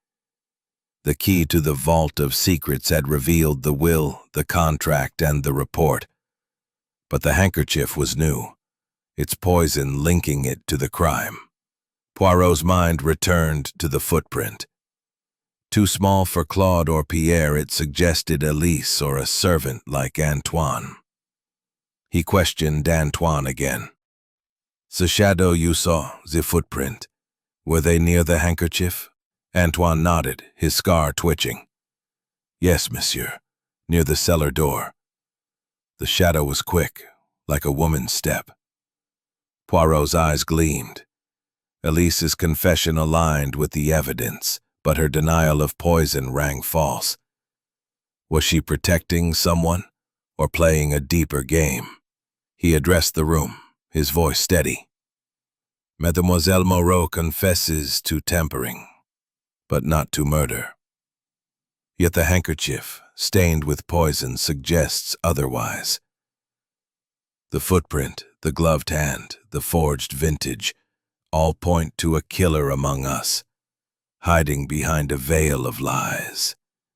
The key to the vault of secrets had revealed the will, the contract, and the report. But the handkerchief was new, its poison linking it to the crime. Poirot's mind returned to the footprint. Too small for Claude or Pierre, it suggested Elise or a servant like Antoine. He questioned Antoine again. "The shadow you saw, the footprint, were they near the handkerchief?" Antoine nodded, his scar twitching. "Yes, monsieur, near the cellar door." The shadow was quick, like a woman's step. Poirot's eyes gleamed. Elise's confession aligned with the evidence, but her denial of poison rang false. Was she protecting someone, or playing a deeper game? He addressed the room, his voice steady. "Mademoiselle Moreau confesses to tampering, but not to murder. Yet the handkerchief, stained with poison, suggests otherwise. The footprint, the gloved hand, the forged vintage, all point to a killer among us, hiding behind a veil of lies."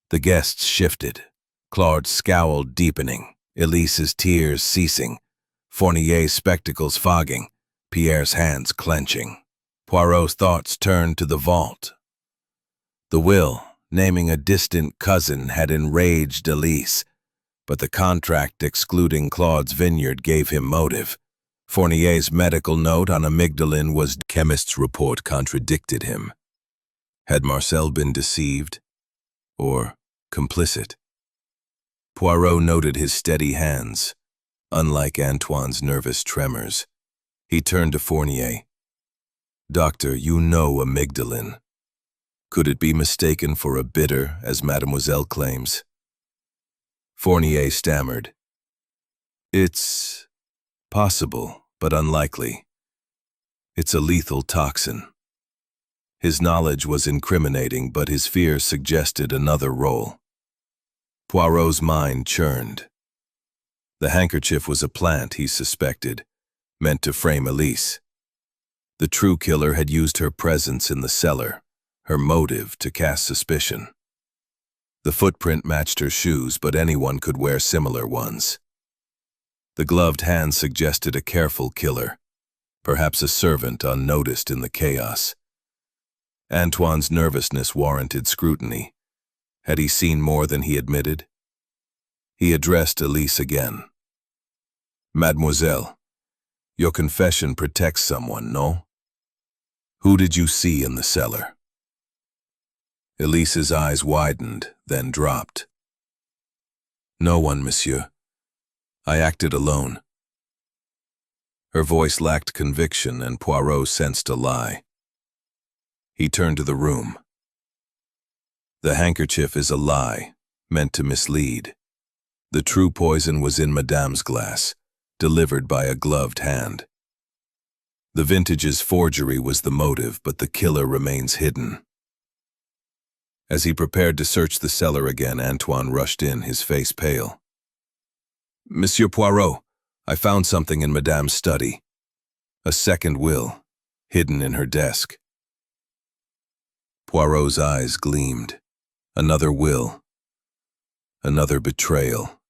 The guests shifted, Claude's scowl deepening, Elise's tears ceasing, Fournier's spectacles fogging, Pierre's hands clenching. Poirot's thoughts turned to the vault. The will, naming a distant cousin, had enraged Elise, but the contract excluding Claude's vineyard gave him motive. Fournier's medical note on amygdalin was chemist's report contradicted him. Had Marcel been deceived? Or complicit? Poirot noted his steady hands, unlike Antoine's nervous tremors. He turned to Fournier. "Doctor, you know amygdalin. Could it be mistaken for a bitter, as Mademoiselle claims?" Fournier stammered. "It's possible, but unlikely. It's a lethal toxin." His knowledge was incriminating, but his fear suggested another role. Poirot's mind churned. The handkerchief was a plant, he suspected, meant to frame Elise. The true killer had used her presence in the cellar, her motive, to cast suspicion. The footprint matched her shoes, but anyone could wear similar ones. The gloved hand suggested a careful killer, perhaps a servant unnoticed in the chaos. Antoine's nervousness warranted scrutiny. Had he seen more than he admitted? He addressed Elise again. "Mademoiselle, your confession protects someone, no? Who did you see in the cellar?" Elise's eyes widened, then dropped. "No one, monsieur. I acted alone." Her voice lacked conviction, and Poirot sensed a lie. He turned to the room. "The handkerchief is a lie, meant to mislead. The true poison was in Madame's glass, delivered by a gloved hand. The vintage's forgery was the motive, but the killer remains hidden." As he prepared to search the cellar again, Antoine rushed in, his face pale. "Monsieur Poirot, I found something in Madame's study. A second will, hidden in her desk." Poirot's eyes gleamed. Another will. Another betrayal.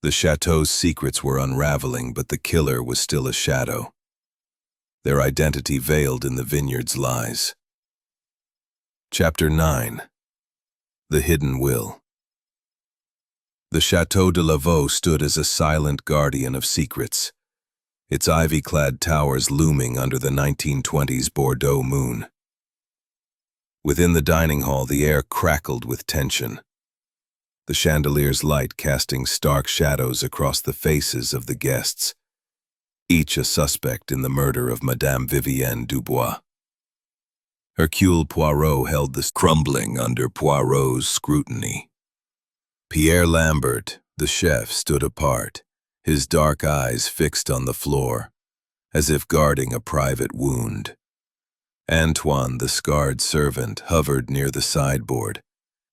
The chateau's secrets were unraveling, but the killer was still a shadow. their identity veiled in the vineyard's lies. Chapter 9. The Hidden Will. The Château de Lavaux stood as a silent guardian of secrets, its ivy-clad towers looming under the 1920s Bordeaux moon. Within the dining hall, the air crackled with tension, the chandelier's light casting stark shadows across the faces of the guests, each a suspect in the murder of Madame Vivienne Dubois. Hercule Poirot held the crumbling under Poirot's scrutiny. Pierre Lambert, the chef, stood apart, his dark eyes fixed on the floor, as if guarding a private wound. Antoine, the scarred servant, hovered near the sideboard,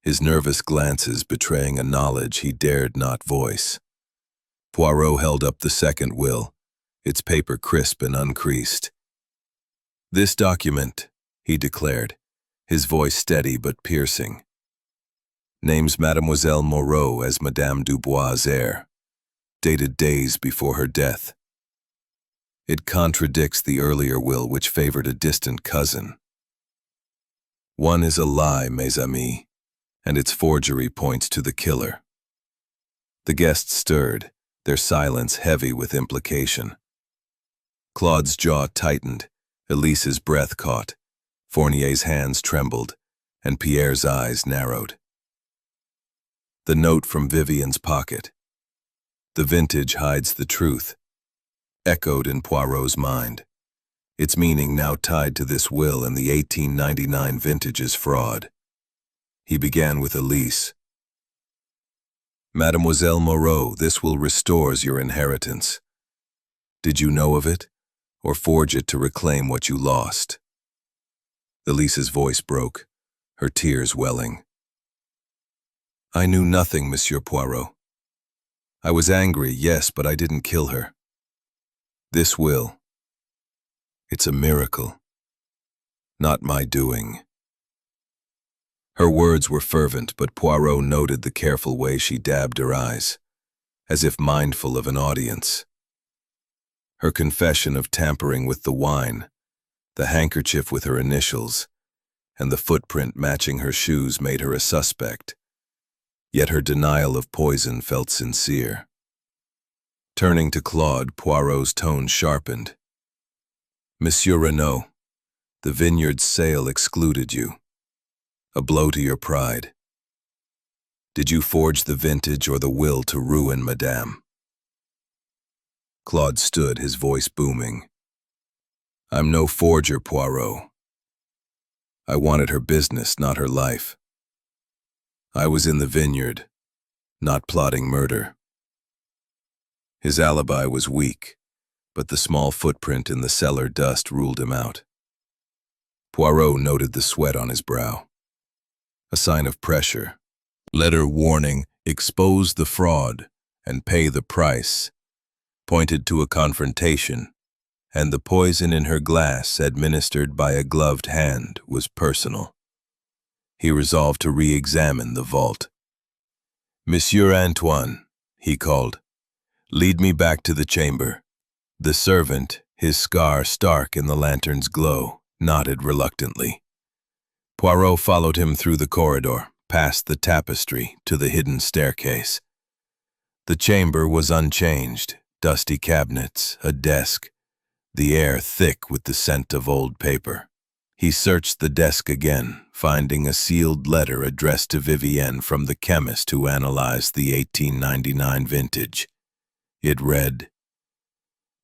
his nervous glances betraying a knowledge he dared not voice. Poirot held up the second will, its paper crisp and uncreased. "This document," he declared, his voice steady but piercing, "names Mademoiselle Moreau as Madame Dubois' heir, dated days before her death. It contradicts the earlier will which favored a distant cousin. One is a lie, mes amis, and its forgery points to the killer." The guests stirred, their silence heavy with implication. Claude's jaw tightened, Elise's breath caught, Fournier's hands trembled, and Pierre's eyes narrowed. The note from Vivienne's pocket, "The vintage hides the truth," echoed in Poirot's mind, its meaning now tied to this will and the 1899 vintage's fraud. He began with Elise. "Mademoiselle Moreau, this will restores your inheritance. Did you know of it, or forge it to reclaim what you lost?" Elise's voice broke, her tears welling. "I knew nothing, Monsieur Poirot. I was angry, yes, but I didn't kill her. This will, it's a miracle. Not my doing." Her words were fervent, but Poirot noted the careful way she dabbed her eyes, as if mindful of an audience. Her confession of tampering with the wine, the handkerchief with her initials, and the footprint matching her shoes made her a suspect, yet her denial of poison felt sincere. Turning to Claude, Poirot's tone sharpened. "Monsieur Renaud, the vineyard's sale excluded you. A blow to your pride. Did you forge the vintage or the will to ruin Madame?" Claude stood, his voice booming. "I'm no forger, Poirot. I wanted her business, not her life. I was in the vineyard, not plotting murder." His alibi was weak, but the small footprint in the cellar dust ruled him out. Poirot noted the sweat on his brow, a sign of pressure. Letter warning, expose the fraud and pay the price, pointed to a confrontation, and the poison in her glass, administered by a gloved hand, was personal. He resolved to re-examine the vault. "Monsieur Antoine," he called, "lead me back to the chamber." The servant, his scar stark in the lantern's glow, nodded reluctantly. Poirot followed him through the corridor, past the tapestry, to the hidden staircase. The chamber was unchanged, dusty cabinets, a desk, the air thick with the scent of old paper. He searched the desk again, finding a sealed letter addressed to Vivienne from the chemist who analyzed the 1899 vintage. It read,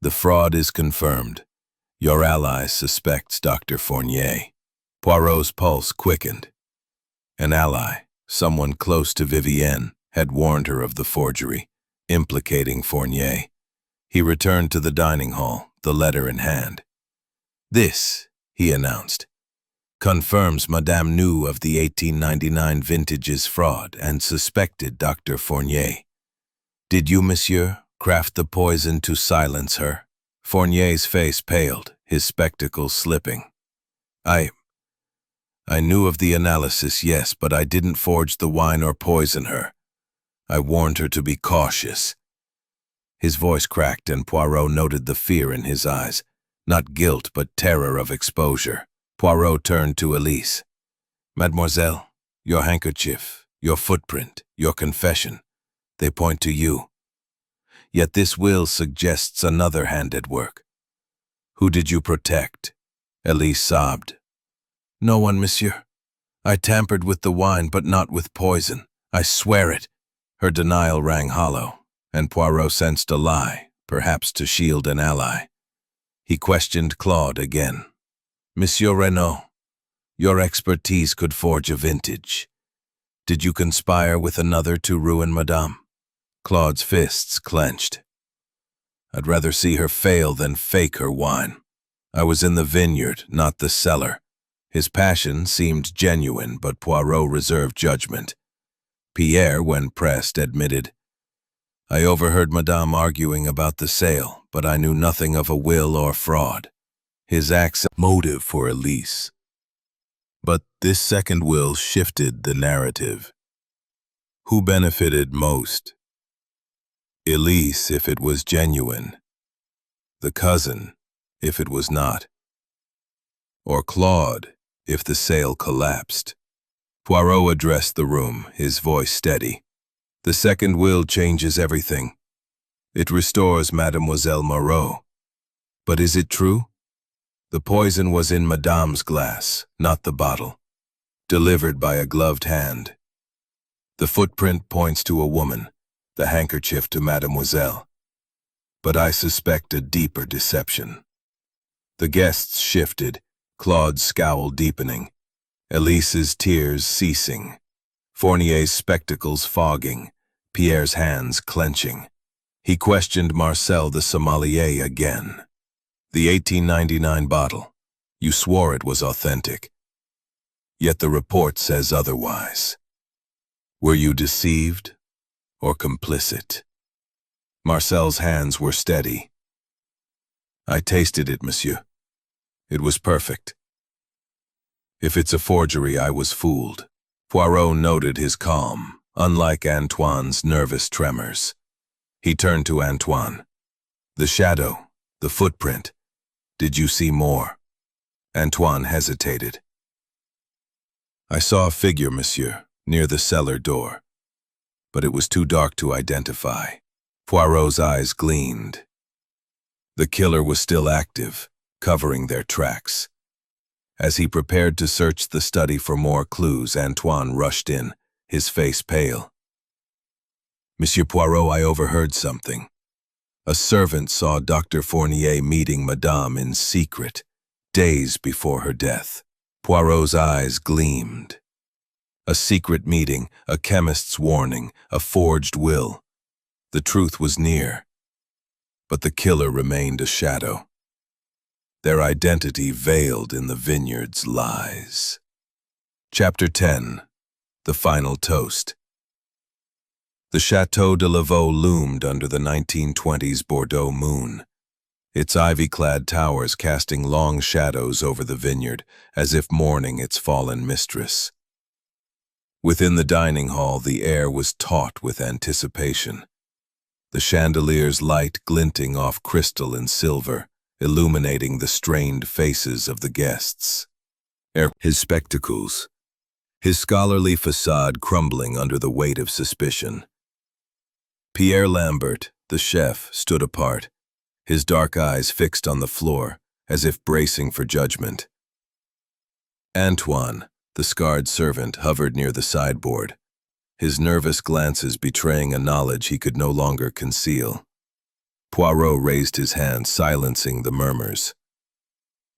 "The fraud is confirmed. Your ally suspects Dr. Fournier." Poirot's pulse quickened. An ally, someone close to Vivienne, had warned her of the forgery, implicating Fournier. He returned to the dining hall, the letter in hand. "This," he announced, "confirms Madame knew of the 1899 vintage's fraud and suspected Dr. Fournier. Did you, monsieur, craft the poison to silence her?" Fournier's face paled, his spectacles slipping. I knew of the analysis, yes, but I didn't forge the wine or poison her. I warned her to be cautious." His voice cracked, and Poirot noted the fear in his eyes. Not guilt, but terror of exposure. Poirot turned to Elise. "Mademoiselle, your handkerchief, your footprint, your confession, they point to you. Yet this will suggests another hand at work. Who did you protect?" Elise sobbed. "No one, monsieur. I tampered with the wine, but not with poison. I swear it." Her denial rang hollow, and Poirot sensed a lie, perhaps to shield an ally. He questioned Claude again. "Monsieur Renaud, your expertise could forge a vintage. Did you conspire with another to ruin Madame?" Claude's fists clenched. "I'd rather see her fail than fake her wine. I was in the vineyard, not the cellar." His passion seemed genuine, but Poirot reserved judgment. Pierre, when pressed, admitted, "I overheard Madame arguing about the sale, but I knew nothing of a will or fraud." His accent motive for Elise. But this second will shifted the narrative. Who benefited most? Elise, if it was genuine. The cousin, if it was not. Or Claude, if the sale collapsed. Poirot addressed the room, his voice steady. "The second will changes everything. It restores Mademoiselle Moreau. But is it true? The poison was in Madame's glass, not the bottle. Delivered by a gloved hand. The footprint points to a woman, the handkerchief to Mademoiselle. But I suspect a deeper deception." The guests shifted, Claude's scowl deepening, Elise's tears ceasing, Fournier's spectacles fogging, Pierre's hands clenching. He questioned Marcel the sommelier again. "The 1899 bottle, you swore it was authentic. Yet the report says otherwise. Were you deceived or complicit?" Marcel's hands were steady. "I tasted it, monsieur. It was perfect. If it's a forgery, I was fooled." Poirot noted his calm, unlike Antoine's nervous tremors. He turned to Antoine. "The shadow, the footprint. Did you see more?" Antoine hesitated. "I saw a figure, monsieur, near the cellar door. But it was too dark to identify." Poirot's eyes gleamed. The killer was still active, covering their tracks. As he prepared to search the study for more clues, Antoine rushed in, his face pale. "Monsieur Poirot, I overheard something. A servant saw Dr. Fournier meeting Madame in secret, days before her death." Poirot's eyes gleamed. A secret meeting, a chemist's warning, a forged will. The truth was near, but the killer remained a shadow. Their identity veiled in the vineyard's lies. Chapter 10. The Final Toast. The Château de Lavaux loomed under the 1920s Bordeaux moon, its ivy-clad towers casting long shadows over the vineyard, as if mourning its fallen mistress. Within the dining hall, the air was taut with anticipation. The chandelier's light glinting off crystal and silver, illuminating the strained faces of the guests. His spectacles, his scholarly facade crumbling under the weight of suspicion. Pierre Lambert, the chef, stood apart, his dark eyes fixed on the floor, as if bracing for judgment. Antoine, the scarred servant, hovered near the sideboard, his nervous glances betraying a knowledge he could no longer conceal. Poirot raised his hand, silencing the murmurs.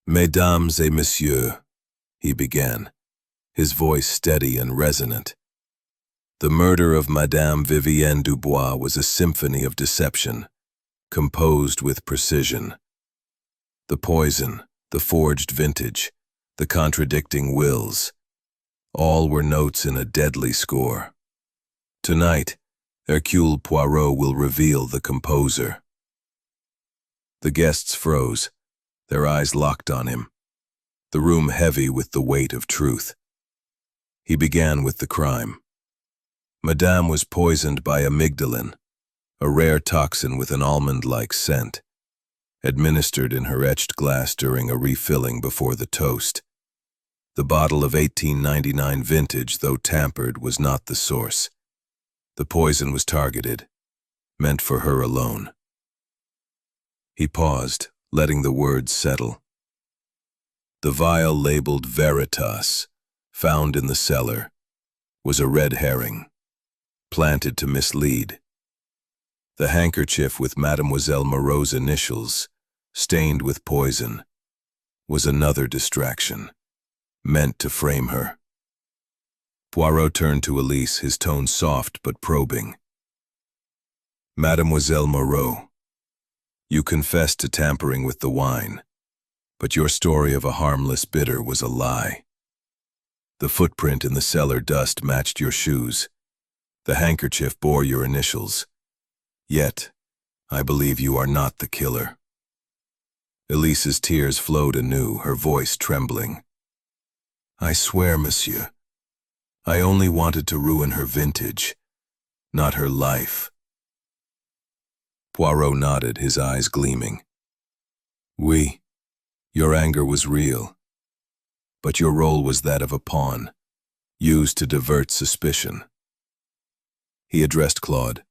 "Mesdames et messieurs," he began, his voice steady and resonant. The murder of Madame Vivienne Dubois was a symphony of deception, composed with precision. The poison, the forged vintage, the contradicting wills, all were notes in a deadly score. Tonight, Hercule Poirot will reveal the composer. The guests froze, their eyes locked on him, the room heavy with the weight of truth. He began with the crime. Madame was poisoned by amygdalin, a rare toxin with an almond-like scent. administered in her etched glass during a refilling before the toast. The bottle of 1899 vintage, though tampered, was not the source. The poison was targeted, meant for her alone. He paused, letting the words settle. The vial labeled Veritas, found in the cellar, was a red herring, planted to mislead. The handkerchief with Mademoiselle Moreau's initials, stained with poison, was another distraction, meant to frame her. Poirot turned to Elise, his tone soft but probing. Mademoiselle Moreau, you confessed to tampering with the wine, but your story of a harmless bidder was a lie. The footprint in the cellar dust matched your shoes. The handkerchief bore your initials. Yet, I believe you are not the killer. Elise's tears flowed anew, her voice trembling. I swear, monsieur, I only wanted to ruin her vintage, not her life. Poirot nodded, his eyes gleaming. Oui, your anger was real, but your role was that of a pawn, used to divert suspicion. He addressed Claude.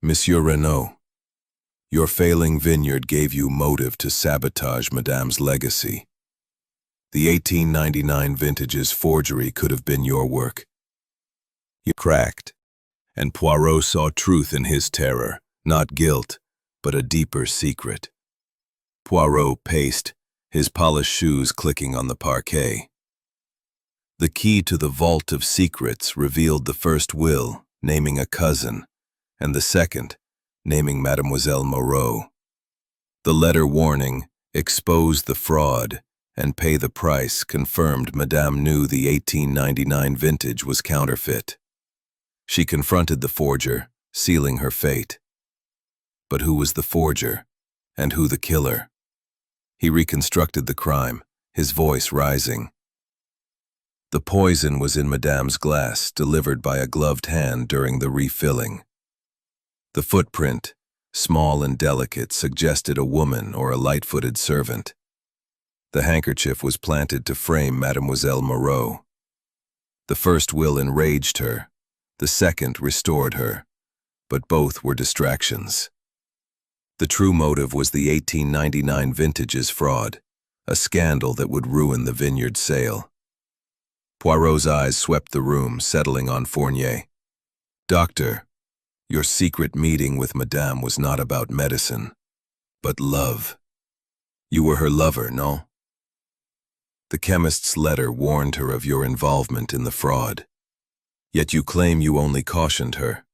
Monsieur Renaud, your failing vineyard gave you motive to sabotage Madame's legacy. The 1899 vintage's forgery could have been your work. You cracked, and Poirot saw truth in his terror, not guilt, but a deeper secret. Poirot paced, his polished shoes clicking on the parquet. The key to the vault of secrets revealed the first will, naming a cousin, and the second, naming Mademoiselle Moreau. The letter warning, expose the fraud and pay the price, confirmed Madame knew the 1899 vintage was counterfeit. She confronted the forger, sealing her fate. But who was the forger, and who the killer? He reconstructed the crime, his voice rising. The poison was in Madame's glass, delivered by a gloved hand during the refilling. The footprint, small and delicate, suggested a woman or a light-footed servant. The handkerchief was planted to frame Mademoiselle Moreau. The first will enraged her, the second restored her, but both were distractions. The true motive was the 1899 vintage's fraud, a scandal that would ruin the vineyard sale. Poirot's eyes swept the room, settling on Fournier. Doctor, your secret meeting with Madame was not about medicine, but love. You were her lover, no? The chemist's letter warned her of your involvement in the fraud. Yet you claim you only cautioned her.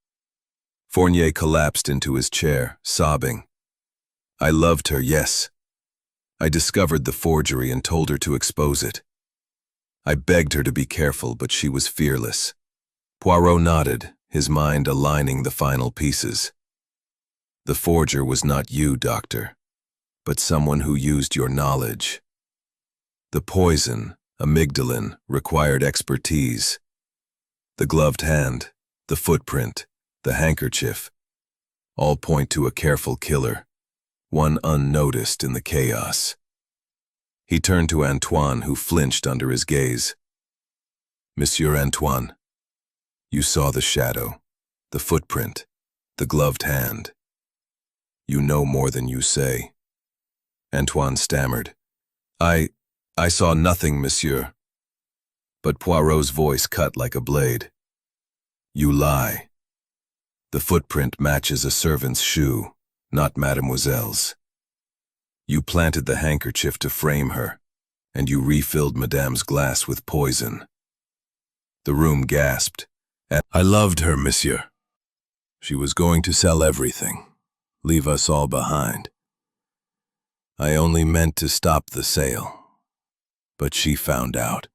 Fournier collapsed into his chair, sobbing. I loved her, yes. I discovered the forgery and told her to expose it. I begged her to be careful, but she was fearless. Poirot nodded, his mind aligning the final pieces. The forger was not you, doctor, but someone who used your knowledge. The poison, amygdalin, required expertise. The gloved hand, the footprint, the handkerchief, all point to a careful killer, one unnoticed in the chaos. He turned to Antoine, who flinched under his gaze. Monsieur Antoine, you saw the shadow, the footprint, the gloved hand. You know more than you say. Antoine stammered. I saw nothing, monsieur. But Poirot's voice cut like a blade. You lie. The footprint matches a servant's shoe, not Mademoiselle's. You planted the handkerchief to frame her, and you refilled Madame's glass with poison. The room gasped. I loved her, monsieur. She was going to sell everything, leave us all behind. I only meant to stop the sale, but she found out.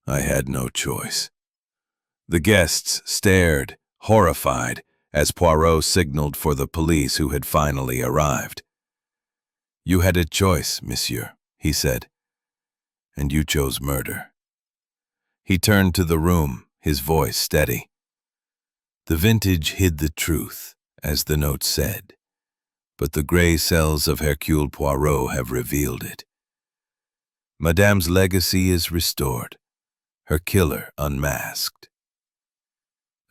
I had no choice. The guests stared, horrified, as Poirot signaled for the police, who had finally arrived. You had a choice, monsieur, he said, and you chose murder. He turned to the room, his voice steady. The vintage hid the truth, as the note said, but the gray cells of Hercule Poirot have revealed it. Madame's legacy is restored, her killer unmasked.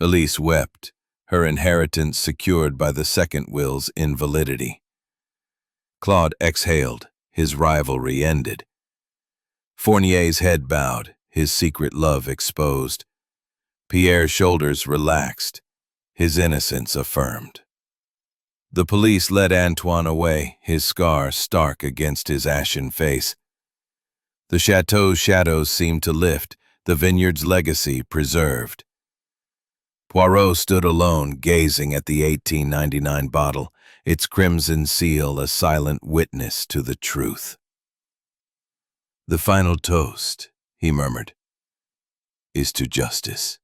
Elise wept, her inheritance secured by the second will's invalidity. Claude exhaled, his rivalry ended. Fournier's head bowed, his secret love exposed. Pierre's shoulders relaxed, his innocence affirmed. The police led Antoine away, his scar stark against his ashen face. The chateau's shadows seemed to lift, the vineyard's legacy preserved. Poirot stood alone, gazing at the 1899 bottle, its crimson seal a silent witness to the truth. "The final toast," he murmured, "is to justice."